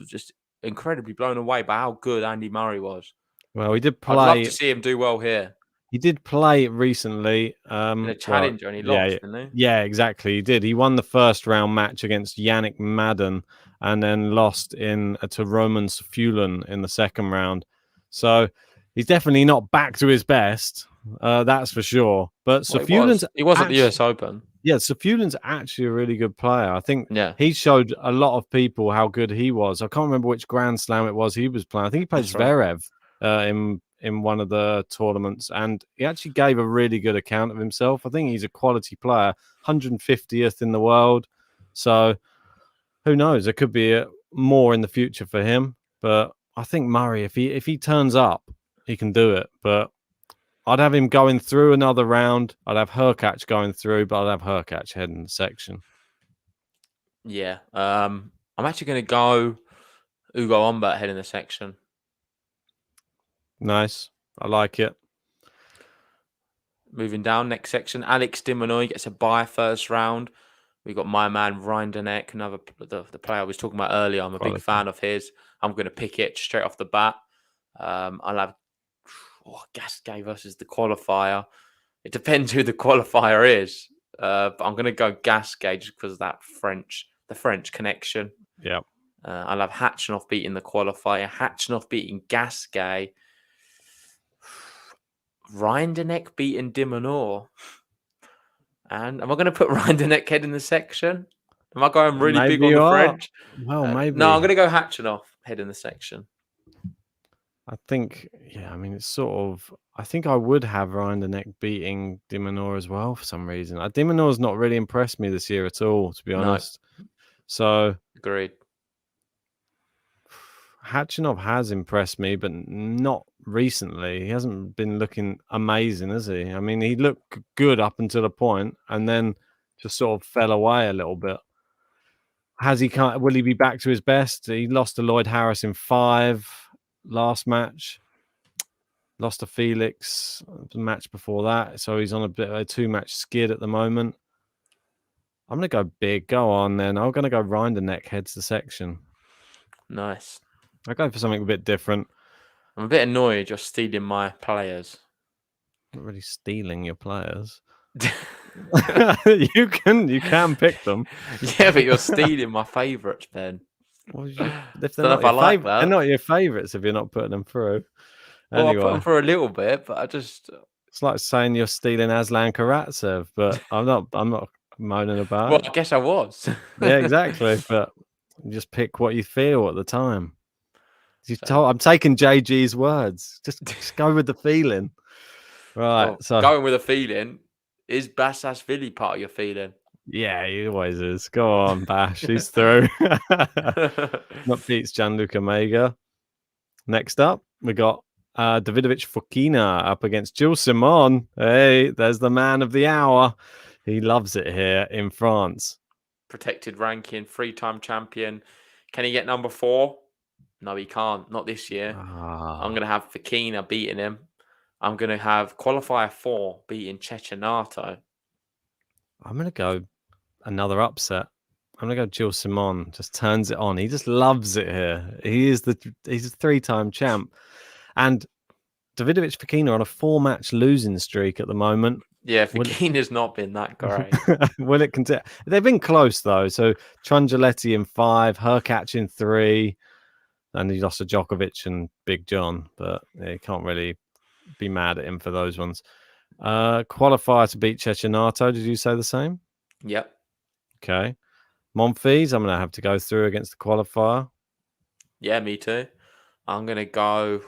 [SPEAKER 3] just incredibly blown away by how good Andy Murray was.
[SPEAKER 7] Well, he did play.
[SPEAKER 3] I'd love to see him do well here.
[SPEAKER 7] He did play recently.
[SPEAKER 3] In a challenger, and he lost, didn't he?
[SPEAKER 7] Yeah, exactly. He did. He won the first round match against Yannick Madden and then lost to Roman Fulan in the second round. So he's definitely not back to his best. That's for sure. But
[SPEAKER 3] Well, he was at the US Open.
[SPEAKER 7] Yeah, Fulan's actually a really good player. I think
[SPEAKER 3] he
[SPEAKER 7] showed a lot of people how good he was. I can't remember which Grand Slam it was he was playing. I think he played Zverev in one of the tournaments, and he actually gave a really good account of himself. I think he's a quality player, 150th in the world. So who knows? There could be more in the future for him. But I think Murray, if he turns up, he can do it. But I'd have him going through another round. I'd have Hurkacz going through, but I'd have Hurkacz heading the section.
[SPEAKER 3] Yeah. I'm actually going to go Ugo Humbert heading the section.
[SPEAKER 7] Nice. I like it.
[SPEAKER 3] Moving down, next section. Alex de Minaur gets a bye first round. We've got my man, Rinderknecht, another the player I was talking about earlier. I'm a big fan of his. I'm going to pick it straight off the bat. I'll have Gasquet versus the qualifier. It depends who the qualifier is. But I'm going to go Gasquet just because of that the French connection.
[SPEAKER 7] Yeah.
[SPEAKER 3] I'll have Khachanov beating the qualifier. Khachanov beating Gasquet. Rinderknecht beating de Minaur. And am I going to put Rinderknecht head in the section? Am I going really big on the French?
[SPEAKER 7] Well, maybe.
[SPEAKER 3] No, I'm going to go Khachanov head in the section.
[SPEAKER 7] I think, I mean, it's sort of. I think I would have Rinderknecht beating de Minaur as well for some reason. De Minaur's not really impressed me this year at all, to be honest. No. So
[SPEAKER 3] agreed.
[SPEAKER 7] Khachanov has impressed me, but not recently. He hasn't been looking amazing, has he? I mean, he looked good up until a point, and then just sort of fell away a little bit. Will he be back to his best? He lost to Lloyd Harris in 5 last match. Lost to Felix the match before that, so he's on a bit of a 2-match skid at the moment. I'm gonna go big. Go on, then. I'm gonna go Rinderknecht heads the section.
[SPEAKER 3] Nice.
[SPEAKER 7] I go for something a bit different.
[SPEAKER 3] I'm a bit annoyed you're stealing my players.
[SPEAKER 7] Not really stealing your players. You can pick them.
[SPEAKER 3] Yeah, but you're stealing my favourites, Ben.
[SPEAKER 7] Well, if they're not your favourites, if you're not putting them through.
[SPEAKER 3] Well, anyway. I put them through a little bit, but I just.
[SPEAKER 7] It's like saying you're stealing Aslan Karatsev, but I'm not moaning about.
[SPEAKER 3] Well, I guess I was.
[SPEAKER 7] Yeah, exactly. But you just pick what you feel at the time. I'm taking JG's words. Just go with the feeling. Right.
[SPEAKER 3] Well, so going with a feeling, is Bassashvili part of your feeling?
[SPEAKER 7] Yeah, he always is. Go on, Bash. He's through. Not beats Gianluca Mega. Next up, we got Davidovich Fokina up against Jules Simon. Hey, there's the man of the hour. He loves it here in France.
[SPEAKER 3] Protected ranking, 3-time champion. Can he get number 4? No, he can't. Not this year. I'm going to have Fokina beating him. I'm going to have qualifier 4 beating Cecchinato.
[SPEAKER 7] I'm going to go another upset. I'm going to go Gilles Simon. Just turns it on. He just loves it here. He's a 3-time champ. And Davidovich Fokina on a 4-match losing streak at the moment.
[SPEAKER 3] Yeah, Fokina's not been that great.
[SPEAKER 7] Will it continue? They've been close, though. So Trungelliti in 5, Hurkacz in 3. And he lost to Djokovic and Big John. But yeah, you can't really be mad at him for those ones. Qualifier to beat Cecchinato. Did you say the same?
[SPEAKER 3] Yep.
[SPEAKER 7] Okay. Monfils, I'm going to have to go through against the qualifier.
[SPEAKER 3] Yeah, me too. I'm going to go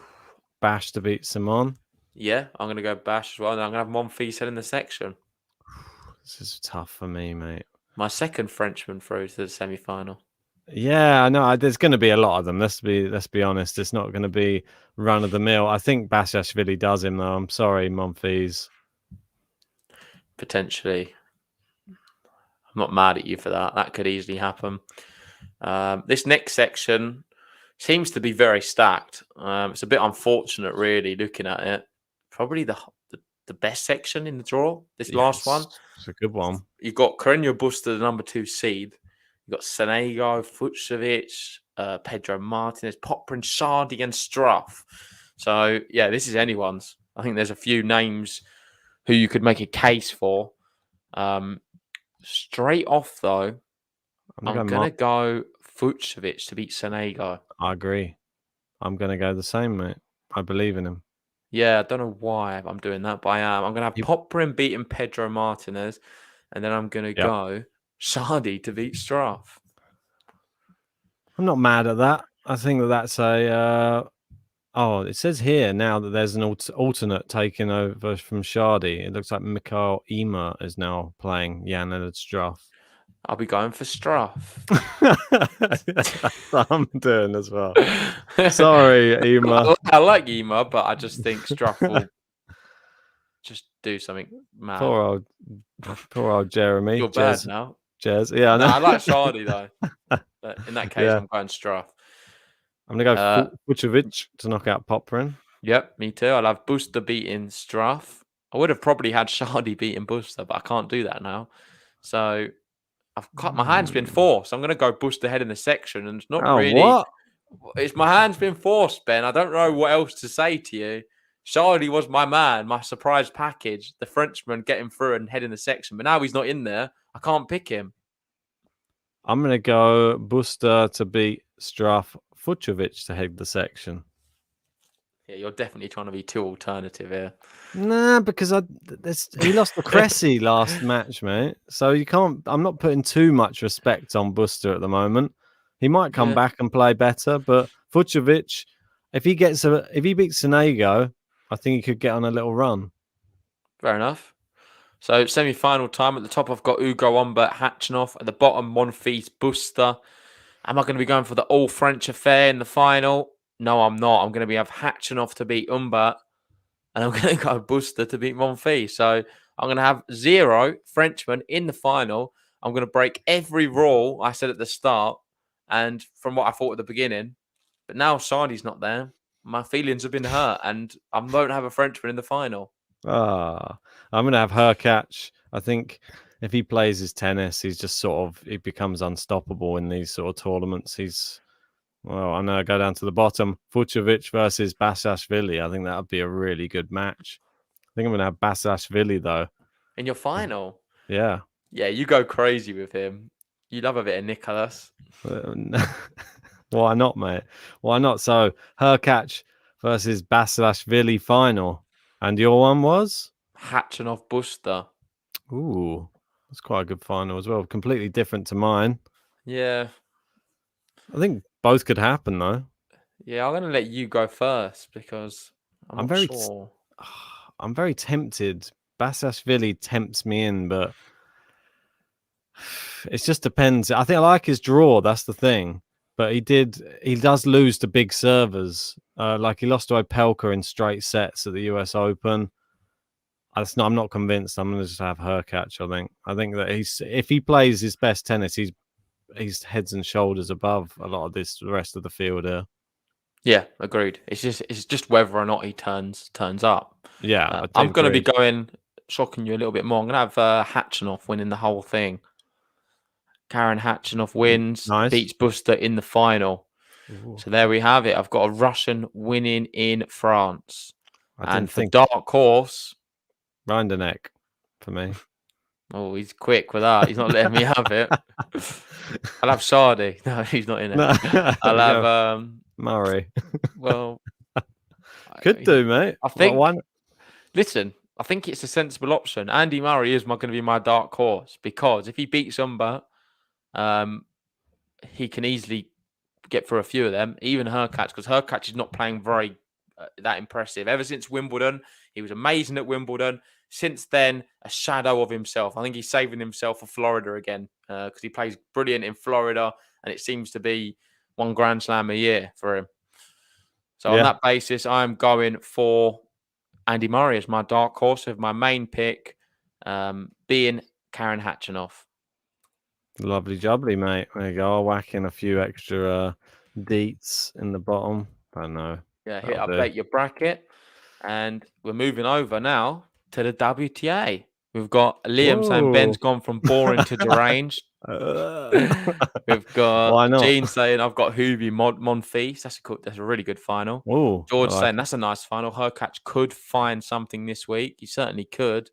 [SPEAKER 7] Bash to beat Simon.
[SPEAKER 3] Yeah, I'm going to go Bash as well. And I'm going to have Monfils head in the section.
[SPEAKER 7] This is tough for me, mate.
[SPEAKER 3] My second Frenchman through to the semi-final.
[SPEAKER 7] Yeah, I know. There's going to be a lot of them. Let's be honest. It's not going to be run of the mill. I think Basilashvili does him, though. I'm sorry, Monfils.
[SPEAKER 3] Potentially. I'm not mad at you for that. That could easily happen. This next section seems to be very stacked. It's a bit unfortunate, really, looking at it. Probably the best section in the draw, this last one.
[SPEAKER 7] It's a good one.
[SPEAKER 3] You've got Carreño Busta, the number 2 seed. You've got Sonego, Fucsovic, Pedro Martinez, Poprin, Shardy, and Struff. So, yeah, this is anyone's. I think there's a few names who you could make a case for. Straight off, though, I'm going to go Fucsovic to beat Sonego.
[SPEAKER 7] I agree. I'm going to go the same, mate. I believe in him.
[SPEAKER 3] Yeah, I don't know why I'm doing that, but I am. I'm going to have Poprin beating Pedro Martinez, and then I'm going to go Shardy to beat Struff.
[SPEAKER 7] I'm not mad at that. I think that's a... it says here now that there's an alternate taking over from Shardy. It looks like Mikhail Ema is now playing Jan-Lennard Struff.
[SPEAKER 3] I'll be going for Struff.
[SPEAKER 7] That's what I'm doing as well. Sorry, Ema.
[SPEAKER 3] I like Ema, but I just think Struff will just do something mad.
[SPEAKER 7] Poor old Jeremy.
[SPEAKER 3] You're bad now.
[SPEAKER 7] Jez. Yeah,
[SPEAKER 3] no, I like Shardy, though. But in that case, I'm going Struff.
[SPEAKER 7] I'm going to go Vucevic to knock out Poprin.
[SPEAKER 3] Yep, me too. I'll have Busta beating Struff. I would have probably had Shardy beating Busta, but I can't do that now. So I've cut my hand's been forced. I'm going to go Busta head in the section, and it's not really.
[SPEAKER 7] What?
[SPEAKER 3] It's my hand's been forced, Ben. I don't know what else to say to you. Shardy was my man, my surprise package, the Frenchman getting through and head in the section. But now he's not in there. I can't pick him.
[SPEAKER 7] I'm going to go Busta to beat Struff, Fucsovic to head the section.
[SPEAKER 3] Yeah, you're definitely trying to be too alternative here.
[SPEAKER 7] Nah, because he lost to Cressy last match, mate. So you can't. I'm not putting too much respect on Busta at the moment. He might come back and play better, but Fucsovic, if he beats Sonego, I think he could get on a little run.
[SPEAKER 3] Fair enough. So semi-final time. At the top, I've got Ugo Humbert, Khachanov. At the bottom, Monfils, Busta. Am I going to be going for the all-French affair in the final? No, I'm not. I'm going to have Khachanov to beat Humbert, and I'm going to go Busta to beat Monfils. So I'm going to have 0 Frenchmen in the final. I'm going to break every rule I said at the start, and from what I thought at the beginning. But now Shardy's not there. My feelings have been hurt, and I don't have a Frenchman in the final.
[SPEAKER 7] I'm going to have Hurkacz. I think if he plays his tennis, he's just he becomes unstoppable in these sort of tournaments. I know I go down to the bottom. Fucsovic versus Basilashvili. I think that would be a really good match. I think I'm going to have Basilashvili, though.
[SPEAKER 3] In your final?
[SPEAKER 7] Yeah.
[SPEAKER 3] Yeah, you go crazy with him. You love a bit of Nicholas.
[SPEAKER 7] Why not, mate? Why not? So, Hurkacz versus Basilashvili final. And your one was?
[SPEAKER 3] Khachanov Busta.
[SPEAKER 7] Ooh, that's quite a good final as well. Completely different to mine.
[SPEAKER 3] Yeah.
[SPEAKER 7] I think both could happen, though.
[SPEAKER 3] Yeah, I'm going to let you go first because I'm very sure.
[SPEAKER 7] I'm very tempted. Basilashvili tempts me in, but it just depends. I think I like his draw. That's the thing. But he does lose to big servers. Like he lost to Opelka in straight sets at the US Open. I'm not convinced. I'm going to just have Hurkacz, I think that if he plays his best tennis, he's heads and shoulders above a lot of the rest of the field here.
[SPEAKER 3] Yeah, agreed. It's just whether or not he turns up.
[SPEAKER 7] Yeah,
[SPEAKER 3] I'm going to be
[SPEAKER 7] agreed.
[SPEAKER 3] shocking you a little bit more. I'm going to have Hatchinoff winning the whole thing. Karen Hatchinoff wins,
[SPEAKER 7] Nice.
[SPEAKER 3] beats Buster in the final.
[SPEAKER 7] Ooh.
[SPEAKER 3] So there we have it. I've got a Russian winning in France. And for
[SPEAKER 7] think
[SPEAKER 3] dark horse,
[SPEAKER 7] Rinderneck for me.
[SPEAKER 3] oh, he's quick with that. He's not letting me have it. I'll have Sardi. No, he's not in it.
[SPEAKER 7] No,
[SPEAKER 3] I'll have
[SPEAKER 7] Murray.
[SPEAKER 3] well,
[SPEAKER 7] Could do, mate.
[SPEAKER 3] I think.
[SPEAKER 7] Well, why not?
[SPEAKER 3] Listen, I think it's a sensible option. Andy Murray is going to be my dark horse because if he beats Umber, he can easily get through a few of them, even Hurkacz, because Hurkacz is not playing very that impressive. Ever since Wimbledon, he was amazing at Wimbledon. Since then, a shadow of himself. I think he's saving himself for Florida again because he plays brilliant in Florida, and it seems to be one Grand Slam a year for him. So on that basis, I'm going for Andy Murray as my dark horse, with my main pick being Karen Hatchinoff.
[SPEAKER 7] Lovely jubbly, mate. There you go. I'll whack in a few extra deets in the bottom. I know.
[SPEAKER 3] Yeah, hit update your bracket. And we're moving over now to the WTA. We've got Liam saying Ben's gone from boring to deranged. We've got Gene saying I've got Hubie Monfils. That's a really good final.
[SPEAKER 7] Ooh,
[SPEAKER 3] George saying that's a nice final. Hurkacz could find something this week. He certainly could.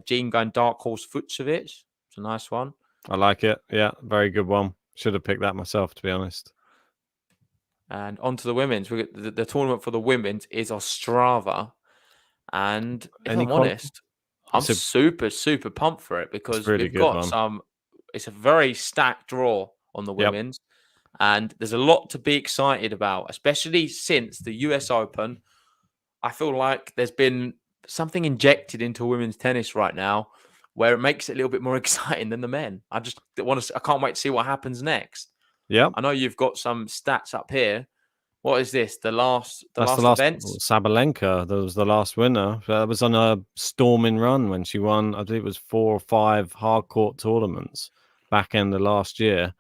[SPEAKER 3] Gene going dark horse Fucsovic. It's a nice one.
[SPEAKER 7] I like it. Yeah, very good one. Should have picked that myself, to be honest.
[SPEAKER 3] And on to the women's. We got the tournament for the women's is Ostrava. And if I'm honest, I'm super, super pumped for it because we've got it's a very stacked draw on the women's. And there's a lot to be excited about, especially since the US Open. I feel like there's been something injected into women's tennis right now where it makes it a little bit more exciting than the men. I can't wait to see what happens next.
[SPEAKER 7] Yeah.
[SPEAKER 3] I know you've got some stats up here. What is this? The last events?
[SPEAKER 7] Sabalenka, that was the last winner. That was on a storming run when she won. I think it was 4 or 5 hard court tournaments back end of last year.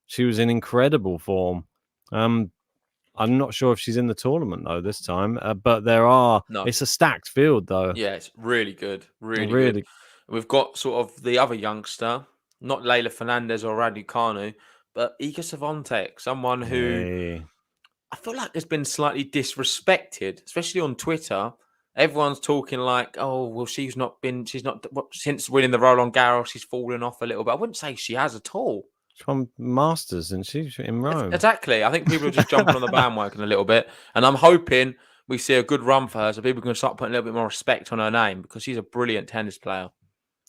[SPEAKER 7] She was in incredible form. I'm not sure if she's in the tournament though this time, but it's a stacked field though.
[SPEAKER 3] Yeah, it's really good, really good. We've got sort of the other youngster, not Leylah Fernandez or Raducanu, but Iga Swiatek, someone who I feel like has been slightly disrespected, especially on Twitter. Everyone's talking like, "Oh, well, since winning the Roland Garros, she's fallen off a little bit." I wouldn't say she has at all.
[SPEAKER 7] She won Masters, and she's in Rome.
[SPEAKER 3] Exactly. I think people are just jumping on the bandwagon a little bit, and I'm hoping we see a good run for her, so people can start putting a little bit more respect on her name because she's a brilliant tennis player.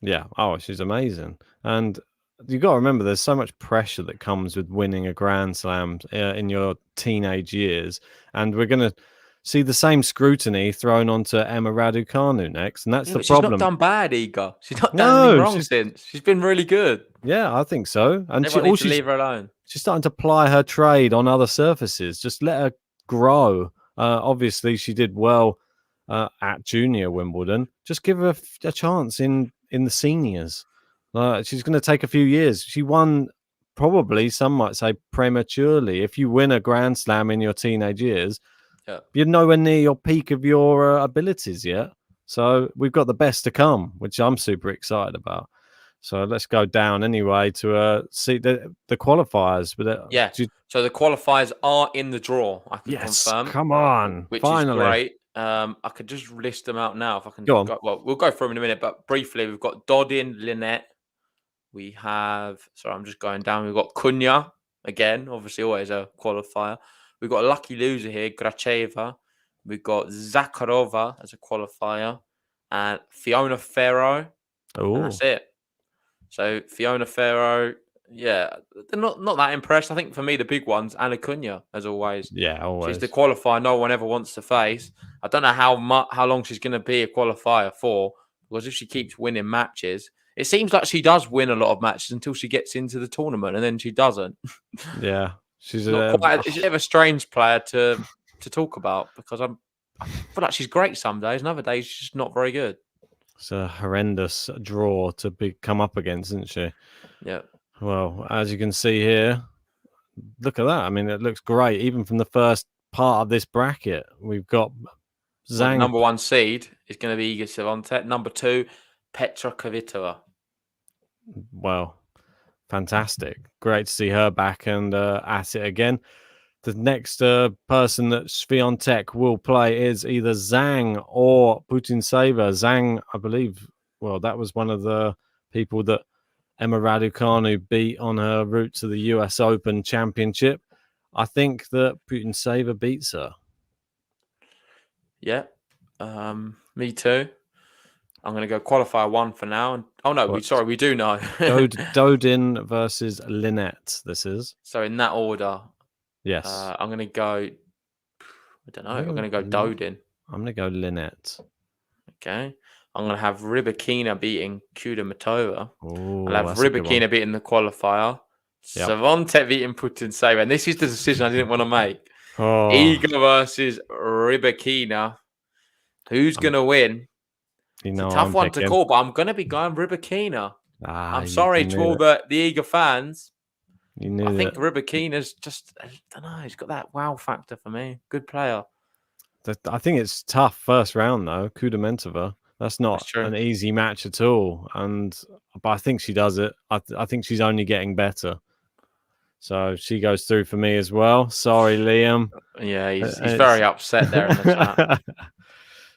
[SPEAKER 7] Yeah. Oh, she's amazing. And you got to remember, there's so much pressure that comes with winning a Grand Slam in your teenage years. And we're going to see the same scrutiny thrown onto Emma Raducanu next. And that's the problem.
[SPEAKER 3] She's not done bad, Iga. She's not done anything wrong since. She's been really good.
[SPEAKER 7] Yeah, I think so. And
[SPEAKER 3] everyone needs to leave her alone.
[SPEAKER 7] She's starting to ply her trade on other surfaces. Just let her grow. Obviously, she did well at junior Wimbledon. Just give her a chance in the seniors. She's going to take a few years. She won probably, some might say, prematurely. If you win a Grand Slam in your teenage years, you're nowhere near your peak of your abilities yet. So we've got the best to come, which I'm super excited about. So let's go down anyway to see the qualifiers. But
[SPEAKER 3] so the qualifiers are in the draw. I can confirm.
[SPEAKER 7] Come on,
[SPEAKER 3] which
[SPEAKER 7] finally.
[SPEAKER 3] Is great. I could just list them out now if I can.
[SPEAKER 7] Go on.
[SPEAKER 3] We'll go through them in a minute, but briefly, we've got Dodin, Lynette. We have. Sorry, I'm just going down. We've got Cunha again. Obviously, always a qualifier. We've got a lucky loser here, Gracheva. We've got Zakharova as a qualifier, and Fiona Ferro.
[SPEAKER 7] Oh,
[SPEAKER 3] that's it. So Fiona Ferro, they're not that impressed. I think for me, the big ones, Anna Cunha, as always.
[SPEAKER 7] Yeah, always.
[SPEAKER 3] She's the qualifier no one ever wants to face. I don't know how long she's going to be a qualifier for, because if she keeps winning matches, it seems like she does win a lot of matches until she gets into the tournament, and then she doesn't.
[SPEAKER 7] Yeah, she's
[SPEAKER 3] she's a bit of a strange player to talk about, because I feel like she's great some days, and other days she's just not very good.
[SPEAKER 7] It's a horrendous draw to come up against, isn't she?
[SPEAKER 3] Yeah.
[SPEAKER 7] Well, as you can see here, look at that. I mean, it looks great, even from the first part of this bracket. We've got
[SPEAKER 3] Well, the
[SPEAKER 7] Zhang.
[SPEAKER 3] number 1 seed is going to be Iga Swiatek. Number 2, Petra Kvitova.
[SPEAKER 7] Well, fantastic. Great to see her back and at it again. The next person that Swiatek will play is either Zhang or Putintseva. Zhang, I believe, well, that was one of the people that Emma Raducanu beat on her route to the US Open Championship. I think that Putintseva beats her.
[SPEAKER 3] Yeah, me too. I'm going to go qualifier 1 for now. Oh, no, we do know.
[SPEAKER 7] Dodin versus Lynette, this is.
[SPEAKER 3] So in that order,
[SPEAKER 7] yes.
[SPEAKER 3] I'm going to go, I don't know, I'm going to go Dodin.
[SPEAKER 7] I'm going to go Lynette.
[SPEAKER 3] Okay. I'm going to have Rybakina beating Kudermetova.
[SPEAKER 7] Ooh,
[SPEAKER 3] I'll have Rybakina beating the qualifier.
[SPEAKER 7] Yep.
[SPEAKER 3] Swiatek beating Putintseva. And this is the decision I didn't want to make.
[SPEAKER 7] Oh.
[SPEAKER 3] Iga versus Rybakina. Who's going to win?
[SPEAKER 7] You know,
[SPEAKER 3] it's a tough one to call, but I'm going to be going Rybakina. I'm sorry to all the Iga fans. I think Rybakina's just, I don't know, he's got that wow factor for me. Good player.
[SPEAKER 7] I think it's tough first round, though. Kudermetova. That's not an easy match at all. But I think she does it. I think she's only getting better. So she goes through for me as well. Sorry, Liam.
[SPEAKER 3] Yeah, he's very upset there in the chat.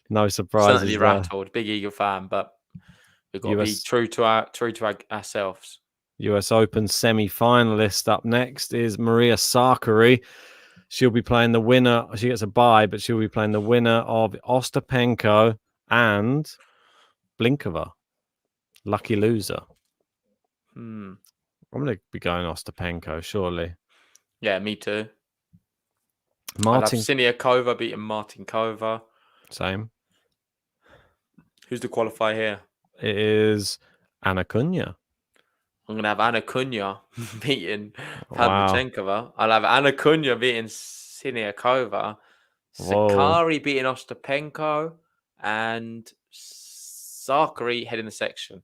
[SPEAKER 7] No surprises.
[SPEAKER 3] Certainly rattled. Big Eagle fan, but we've got to be true to ourselves.
[SPEAKER 7] US Open semi-finalist up next is Maria Sakkari. She'll be playing the winner. She gets a bye, but she'll be playing the winner of Ostapenko and Blinkova. Lucky loser. I'm going to be going Ostapenko, surely.
[SPEAKER 3] Yeah, me too.
[SPEAKER 7] Martin
[SPEAKER 3] Siniakova beating Martinkova.
[SPEAKER 7] Same.
[SPEAKER 3] Who's the qualifier here?
[SPEAKER 7] It is Anna Kunya.
[SPEAKER 3] I'm going to have Anna Kunya beating Pavlyuchenkova. I'll have Anna Kunya beating Siniakova. Sakkari beating Ostapenko. And Sakkari heading the section.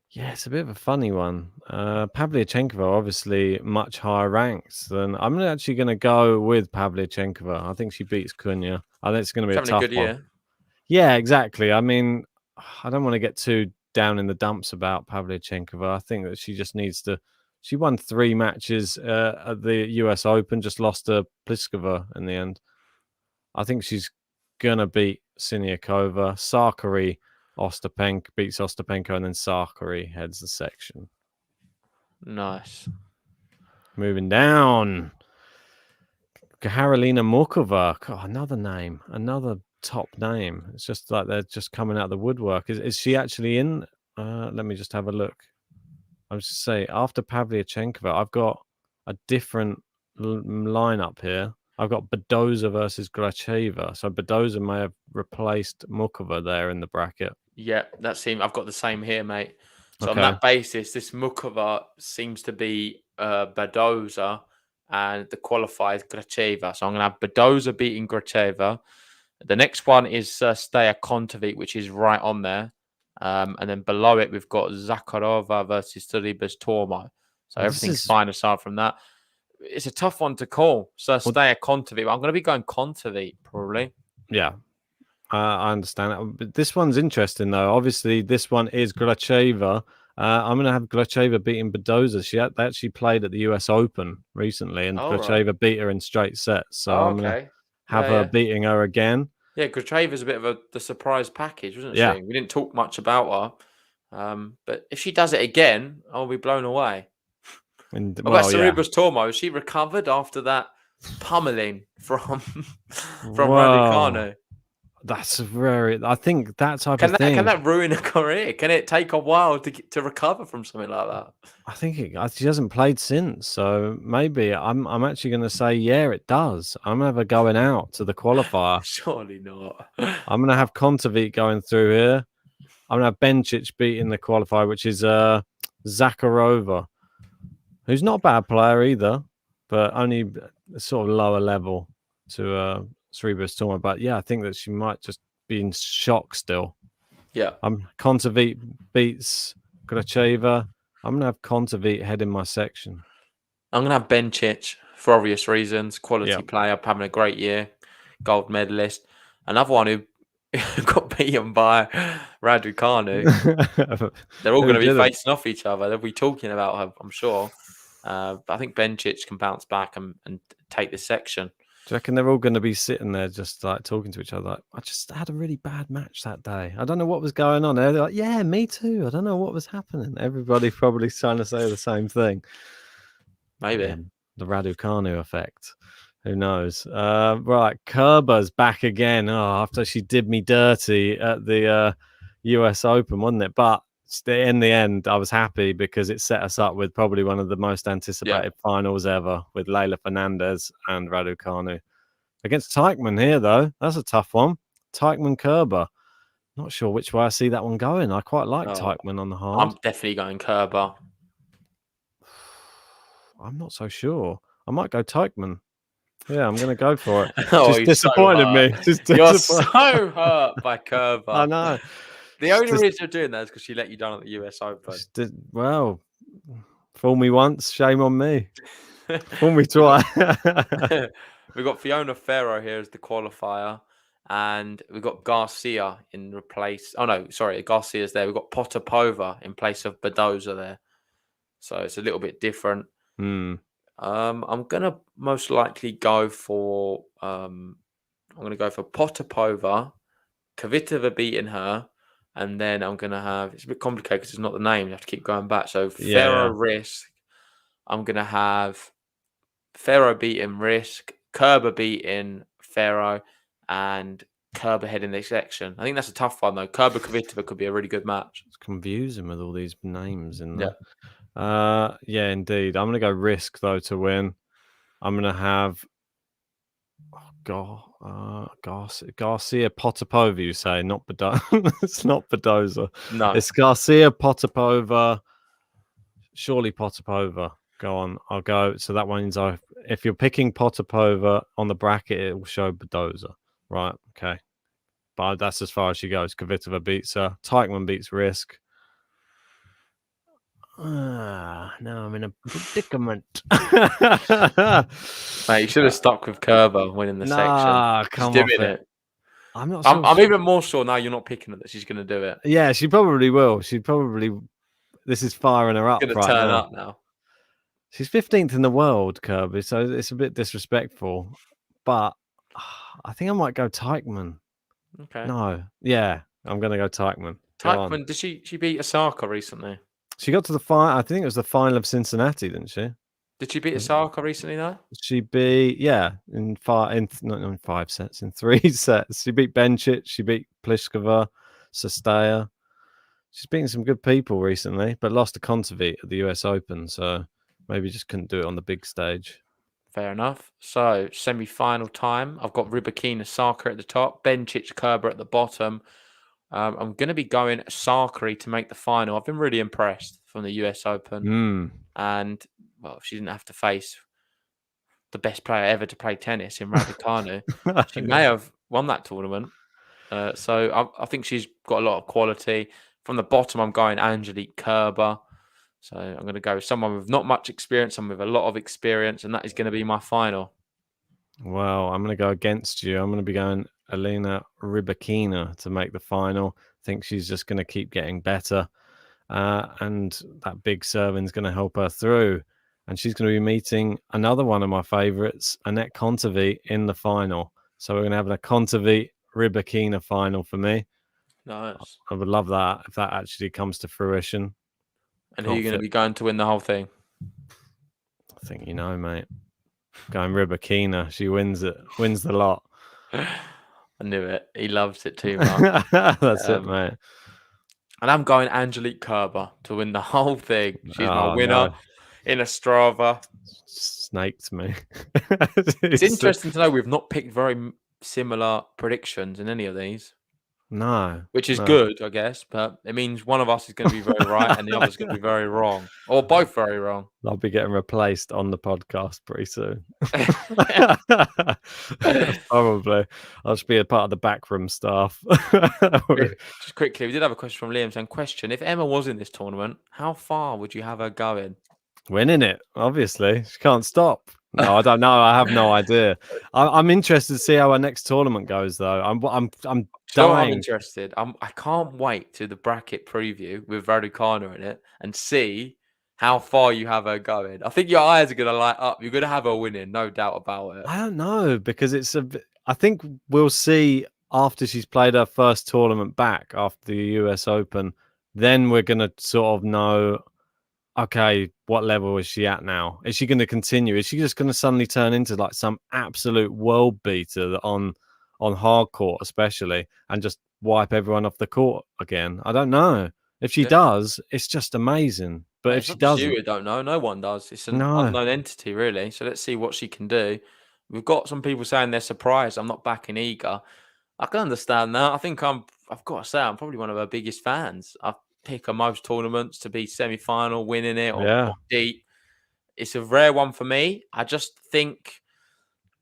[SPEAKER 7] Yeah, it's a bit of a funny one. Pavlyuchenkova obviously much higher ranked than. I'm actually going to go with Pavlyuchenkova. I think she beats Kunya. I think it's going to be a tough one.
[SPEAKER 3] Year.
[SPEAKER 7] Yeah, exactly. I mean, I don't want to get too down in the dumps about Pavlyuchenkova. I think that she just needs to. She won 3 matches at the US Open, just lost to Pliskova in the end. I think she's gonna beat Siniakova. Sakkari beats Ostapenko, and then Sakkari heads the section.
[SPEAKER 3] Nice.
[SPEAKER 7] Moving down, Karolina Mukova. God, another name, another top name. It's just like they're just coming out of the woodwork. Is she actually in? Let me just have a look. I was just say after Pavlyuchenkova, I've got a different lineup here. I've got Badoza versus Gracheva. So Badoza may have replaced Mukova there in the bracket.
[SPEAKER 3] Yeah, that seems. I've got the same here, mate. So on that basis, this Mukova seems to be Badoza, and the qualifier is Gracheva. So I'm going to have Badoza beating Gracheva. The next one is Steya Kontovic, which is right on there. And then below it, we've got Zakharova versus Sorribes Tormo. So everything's fine aside from that. It's a tough one to call. So Steya Kontovic. I'm going to be going Kontovic, probably.
[SPEAKER 7] Yeah, I understand that. But this one's interesting, though. Obviously, this one is Gracheva. I'm going to have Gracheva beating Badoza. She actually played at the US Open recently, and Gracheva beat her in straight sets. So I'm going to have her beating her again.
[SPEAKER 3] Yeah, Gracheva's a bit of the surprise package, wasn't she?
[SPEAKER 7] Yeah.
[SPEAKER 3] We didn't talk much about her. But if she does it again, I'll be blown away.
[SPEAKER 7] What
[SPEAKER 3] about Sorribes Tormo? She recovered after that pummeling from Raducanu.
[SPEAKER 7] That's I think that type of thing.
[SPEAKER 3] Can that ruin a career? Can it take a while to recover from something like that?
[SPEAKER 7] I think she hasn't played since, so maybe I'm actually going to say it does. I'm going to have her going out to the qualifier.
[SPEAKER 3] Surely not.
[SPEAKER 7] I'm going to have Kontovic going through here. I'm going to have Bencic beating the qualifier, which is Zakharova, who's not a bad player either, but only sort of lower level to Sorribes Tormo. But yeah, I think that she might just be in shock still.
[SPEAKER 3] Yeah.
[SPEAKER 7] Kontovic beats Gracheva. I'm going to have Kontovic head in my section.
[SPEAKER 3] I'm going to have Bencic for obvious reasons. Quality
[SPEAKER 7] Yep.
[SPEAKER 3] player, having a great year, gold medalist. Another one who got beaten by Raducanu. They're all
[SPEAKER 7] Who
[SPEAKER 3] going to be
[SPEAKER 7] didn't?
[SPEAKER 3] facing off each other. They'll be talking about her, I'm sure. But I think Bencic can bounce back and take this section.
[SPEAKER 7] Do you reckon they're all going to be sitting there just like talking to each other? Like, I just had a really bad match that day. I don't know what was going on. They're like, yeah, me too. I don't know what was happening. Everybody probably trying to say the same thing.
[SPEAKER 3] Maybe.
[SPEAKER 7] The Raducanu effect. Who knows? Right, Kerber's back again. Oh, after she did me dirty at the US Open, wasn't it? But in the end, I was happy because it set us up with probably one of the most anticipated finals ever with Leylah Fernandez and Raducanu. Against Teichmann here, though. That's a tough one. Teichmann Kerber. Not sure which way I see that one going. I quite like Teichmann on the hard.
[SPEAKER 3] I'm definitely going Kerber.
[SPEAKER 7] I'm not so sure. I might go Teichmann. Yeah, I'm going to go for it.
[SPEAKER 3] Oh,
[SPEAKER 7] just disappointed me.
[SPEAKER 3] You're so hurt by Kerber.
[SPEAKER 7] I know.
[SPEAKER 3] The only reason you're doing that is because she let you down at the US Open.
[SPEAKER 7] Well, fool me once, shame on me. Fool me twice.
[SPEAKER 3] We've got Fiona Ferro here as the qualifier, and we've got Garcia in replace. Oh no, sorry, Garcia's there. We've got Potapova in place of Badoza there, so it's a little bit different. I'm gonna most likely go for Potapova, Kvitova beating her, and then I'm gonna have, it's a bit complicated because it's not the name. You have to keep going back. So Ferro Risk. I'm gonna have Ferro beating Risk, Kerber beating Ferro, and Kerber heading this section. I think that's a tough one though. Kerber Kvitova could be a really good match.
[SPEAKER 7] It's confusing with all these names in there. Yeah, indeed. I'm gonna go Risk though to win. I'm gonna have Garcia Potapova. You say, not Badoza? It's not Badoza.
[SPEAKER 3] No,
[SPEAKER 7] it's Garcia Potapova. Surely Potapova. Go on. I'll go. So that means if you're picking Potapova on the bracket, it will show Badoza. Right. Okay. But that's as far as she goes. Kvitova beats her. Teichmann beats Risk. Now I'm in a predicament.
[SPEAKER 3] Mate, you should have stuck with Kerber winning the section.
[SPEAKER 7] Come on. I'm not.
[SPEAKER 3] I'm even more sure now you're not picking it that she's going to do it.
[SPEAKER 7] Yeah, she probably will. This is firing her up.
[SPEAKER 3] She's going to turn up now.
[SPEAKER 7] She's 15th in the world, Kirby, so it's a bit disrespectful. But I think I might go Teichmann.
[SPEAKER 3] Okay.
[SPEAKER 7] No. Yeah, I'm going to go Teichmann.
[SPEAKER 3] Teichmann, did she beat Osaka recently?
[SPEAKER 7] She got to the final. I think it was the final of Cincinnati, didn't she?
[SPEAKER 3] Did she beat Osaka recently, though?
[SPEAKER 7] She beat, not in 5 sets, in 3 sets. She beat Bencic, she beat Pliskova, Sestaya. She's beaten some good people recently, but lost to Kontaveit at the US Open, so maybe just couldn't do it on the big stage.
[SPEAKER 3] Fair enough. So, semi-final time. I've got Rybakina, Osaka at the top, Bencic, Kerber at the bottom. I'm going to be going Sakari to make the final. I've been really impressed from the US Open. And, well, she didn't have to face the best player ever to play tennis in Raducanu. She may have won that tournament. So I think she's got a lot of quality. From the bottom, I'm going Angelique Kerber. So I'm going to go with someone with not much experience, someone with a lot of experience, and that is going to be my final.
[SPEAKER 7] Well, I'm going to go against you. I'm going to be going Elena Rybakina to make the final. I think she's just going to keep getting better. And that big serving is going to help her through. And she's going to be meeting another one of my favourites, Anett Kontaveit, in the final. So we're going to have a Kontaveit-Rybakina final for me.
[SPEAKER 3] Nice.
[SPEAKER 7] I would love that if that actually comes to fruition.
[SPEAKER 3] And who are you going to be going to win the whole thing?
[SPEAKER 7] I think you know, mate. Going Rybakina. She wins it. Wins the lot.
[SPEAKER 3] I knew it. He loves it too much.
[SPEAKER 7] That's it, mate.
[SPEAKER 3] And I'm going Angelique Kerber to win the whole thing. She's my winner in Ostrava.
[SPEAKER 7] Snaked me.
[SPEAKER 3] It's interesting to know we've not picked very similar predictions in any of these.
[SPEAKER 7] No.
[SPEAKER 3] Which is good, I guess, but it means one of us is going to be very right and the other is going to be very wrong. Or both very wrong.
[SPEAKER 7] I'll be getting replaced on the podcast pretty soon. Probably. I'll just be a part of the backroom staff.
[SPEAKER 3] Just quickly, we did have a question from Liam saying, question, if Emma was in this tournament, how far would you have her going?
[SPEAKER 7] Winning it, obviously. She can't stop. No, I don't know. I have no idea. I'm interested to see how our next tournament goes, though. I'm
[SPEAKER 3] So I'm
[SPEAKER 7] dying.
[SPEAKER 3] interested. I can't wait to the bracket preview with Raducanu in it and see how far you have her going. I think your eyes are going to light up. You're going to have her winning, no doubt about it.
[SPEAKER 7] I don't know because I think we'll see after she's played her first tournament back after the US Open. Then we're going to sort of know, okay, what level is she at now? Is she going to continue? Is she just going to suddenly turn into like some absolute world beater on hard court, especially, and just wipe everyone off the court again? I don't know. If she does, it's just amazing. But
[SPEAKER 3] Mate,
[SPEAKER 7] if
[SPEAKER 3] it's
[SPEAKER 7] she
[SPEAKER 3] not just you
[SPEAKER 7] doesn't,
[SPEAKER 3] who don't know. No one does. It's an
[SPEAKER 7] no,
[SPEAKER 3] unknown entity, really. So let's see what she can do. We've got some people saying they're surprised. I'm not backing Iga. I can understand that. I've got to say, I'm probably one of her biggest fans. I pick her most tournaments to be semi-final, winning it, or
[SPEAKER 7] yeah.
[SPEAKER 3] deep. It's a rare one for me. I just think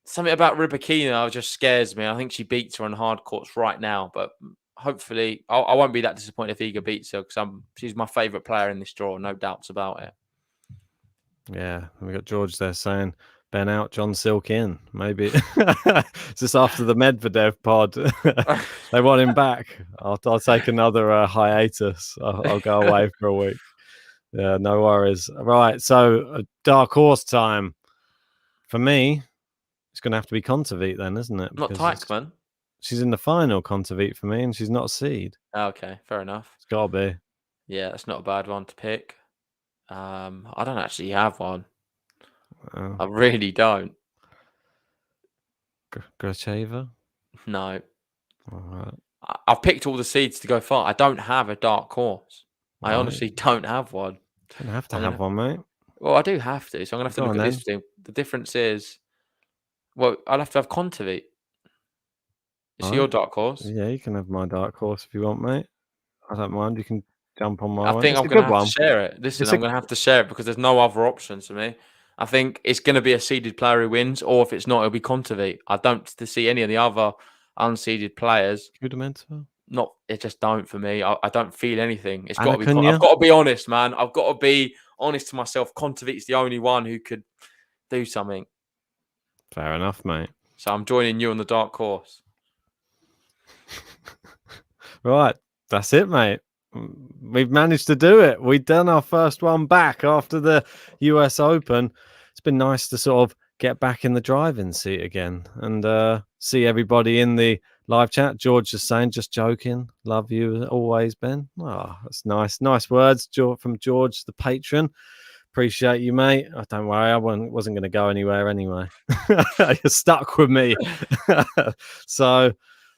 [SPEAKER 3] something about Rybakina just scares me. I think she beats her on hard courts right now, but hopefully I won't be that disappointed if Iga beats her because she's my favourite player in this draw, no doubts about it.
[SPEAKER 7] Yeah, we got George there saying Ben out, John Silk in. Maybe just after the Medvedev pod, they want him back. I'll take another hiatus. I'll go away for a week. Yeah, no worries. Right, so dark horse time for me. It's going to have to be Kontaveit then, isn't it?
[SPEAKER 3] Not Teichmann.
[SPEAKER 7] She's in the final, Kontaveit, for me, and she's not a seed.
[SPEAKER 3] Okay, fair enough.
[SPEAKER 7] It's got to be.
[SPEAKER 3] Yeah, that's not a bad one to pick. I don't actually have one. I really don't.
[SPEAKER 7] Gracheva?
[SPEAKER 3] No.
[SPEAKER 7] All right.
[SPEAKER 3] I've picked all the seeds to go far. I don't have a dark horse. I
[SPEAKER 7] Right.
[SPEAKER 3] honestly don't have one.
[SPEAKER 7] Don't have to have one, mate.
[SPEAKER 3] Well, I do have to, so I'm going to have to
[SPEAKER 7] Go
[SPEAKER 3] look
[SPEAKER 7] on,
[SPEAKER 3] at this thing. The difference is, well, I'll have to have Kontaveit. Is she your dark horse?
[SPEAKER 7] Yeah, you can have my dark horse if you want, mate. I don't mind. You can jump on my
[SPEAKER 3] I
[SPEAKER 7] one.
[SPEAKER 3] think
[SPEAKER 7] It's
[SPEAKER 3] I'm
[SPEAKER 7] a
[SPEAKER 3] going to
[SPEAKER 7] good
[SPEAKER 3] have
[SPEAKER 7] one.
[SPEAKER 3] to share it. Listen, I'm going to have to share it because there's no other options for me. I think it's going to be a seeded player who wins, or if it's not, it'll be Kontaveit. I don't see any of the other unseeded players.
[SPEAKER 7] Rudimental?
[SPEAKER 3] Not, it just don't for me. I don't feel anything. It's got to be.
[SPEAKER 7] Anacunia?
[SPEAKER 3] I've got to be honest, man. I've got to be honest to myself. Kontaveit's the only one who could do something.
[SPEAKER 7] Fair enough, mate.
[SPEAKER 3] So I'm joining you on the dark horse.
[SPEAKER 7] Right, that's it, mate. We've managed to do it. We've done our first one back after the US Open. It's been nice to sort of get back in the driving seat again and see everybody in the live chat. George is saying, just joking. Love you always, Ben. Oh, that's nice. Nice words from George, the patron. Appreciate you, mate. Oh, don't worry, I wasn't going to go anywhere anyway. You're stuck with me. So,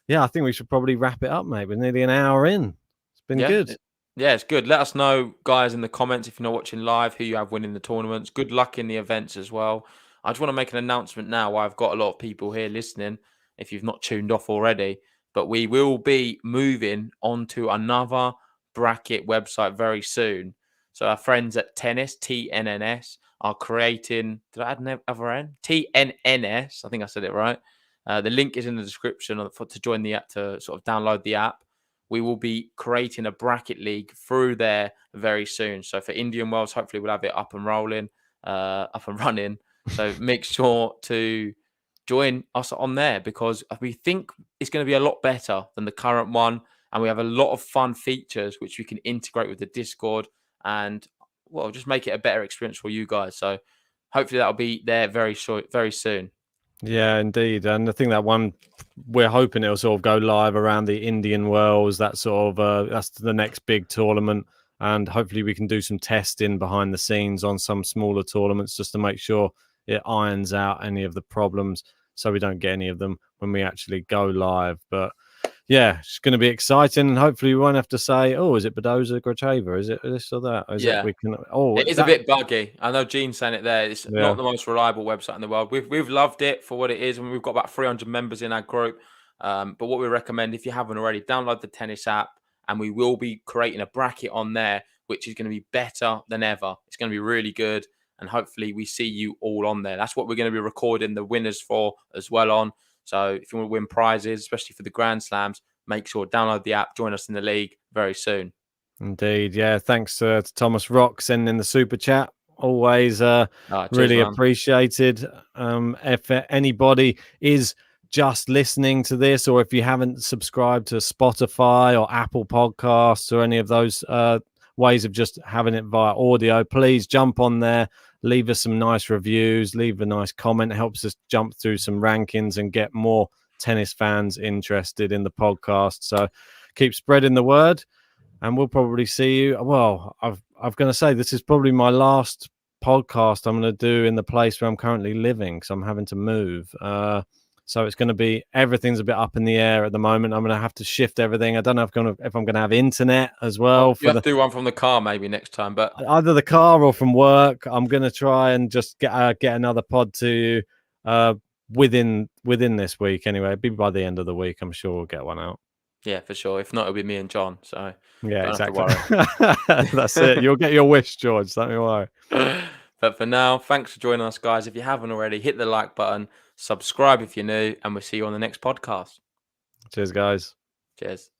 [SPEAKER 7] yeah, I think we should probably wrap it up, mate. We're nearly an hour in. It's been good.
[SPEAKER 3] Yeah, it's good. Let us know, guys, in the comments if you're not watching live, who you have winning the tournaments. Good luck in the events as well. I just want to make an announcement now. I've got a lot of people here listening, if you've not tuned off already. But we will be moving on to another bracket website very soon. So our friends at Tennis, TNNS, are creating... Did I add an other N? TNNS. I think I said it right. The link is in the description to join the app, to sort of download the app. We will be creating a bracket league through there very soon. So for Indian Wells, hopefully we'll have it up and rolling, up and running. So make sure to join us on there because we think it's going to be a lot better than the current one. And we have a lot of fun features which we can integrate with the Discord and, well, just make it a better experience for you guys. So hopefully that'll be there very soon.
[SPEAKER 7] Yeah, indeed. And I think that one, we're hoping it'll sort of go live around the Indian Wells. That sort of that's the next big tournament. And hopefully we can do some testing behind the scenes on some smaller tournaments just to make sure it irons out any of the problems so we don't get any of them when we actually go live. But yeah, it's going to be exciting, and hopefully we won't have to say, "Oh, is it Badoza Gracheva? Is it this or that?" Is it we can? Oh,
[SPEAKER 3] it is a bit buggy. I know Gene's saying it there. It's not the most reliable website in the world. We've loved it for what it is, and we've got about 300 members in our group. But what we recommend, if you haven't already, download the tennis app, and we will be creating a bracket on there, which is going to be better than ever. It's going to be really good, and hopefully we see you all on there. That's what we're going to be recording the winners for as well on. So if you want to win prizes, especially for the Grand Slams, make sure download the app, join us in the league very soon.
[SPEAKER 7] Indeed, yeah. Thanks to Thomas Rock sending the super chat. Always
[SPEAKER 3] Cheers,
[SPEAKER 7] really
[SPEAKER 3] man.
[SPEAKER 7] appreciated. If anybody is just listening to this, or if you haven't subscribed to Spotify or Apple Podcasts or any of those ways of just having it via audio, please jump on there, leave us some nice reviews, leave a nice comment. It helps us jump through some rankings and get more tennis fans interested in the podcast. So keep spreading the word, and we'll probably see you. Well, I'm going to say this is probably my last podcast I'm going to do in the place where I'm currently living, because I'm having to move. So it's going to be, everything's a bit up in the air at the moment. I'm going to have to shift everything. I don't know if I'm going to have internet as well.
[SPEAKER 3] You have to do one from the car maybe next time, but
[SPEAKER 7] either the car or from work. I'm going to try and just get another pod to you within this week. Anyway, it'll be by the end of the week. I'm sure we'll get one out.
[SPEAKER 3] Yeah, for sure. If not, it'll be me and John. So
[SPEAKER 7] yeah, exactly.
[SPEAKER 3] Have to worry.
[SPEAKER 7] That's it. You'll get your wish, George. Don't worry.
[SPEAKER 3] But for now, thanks for joining us, guys. If you haven't already, hit the like button, subscribe if you're new, and we'll see you on the next podcast.
[SPEAKER 7] Cheers, guys.
[SPEAKER 3] Cheers.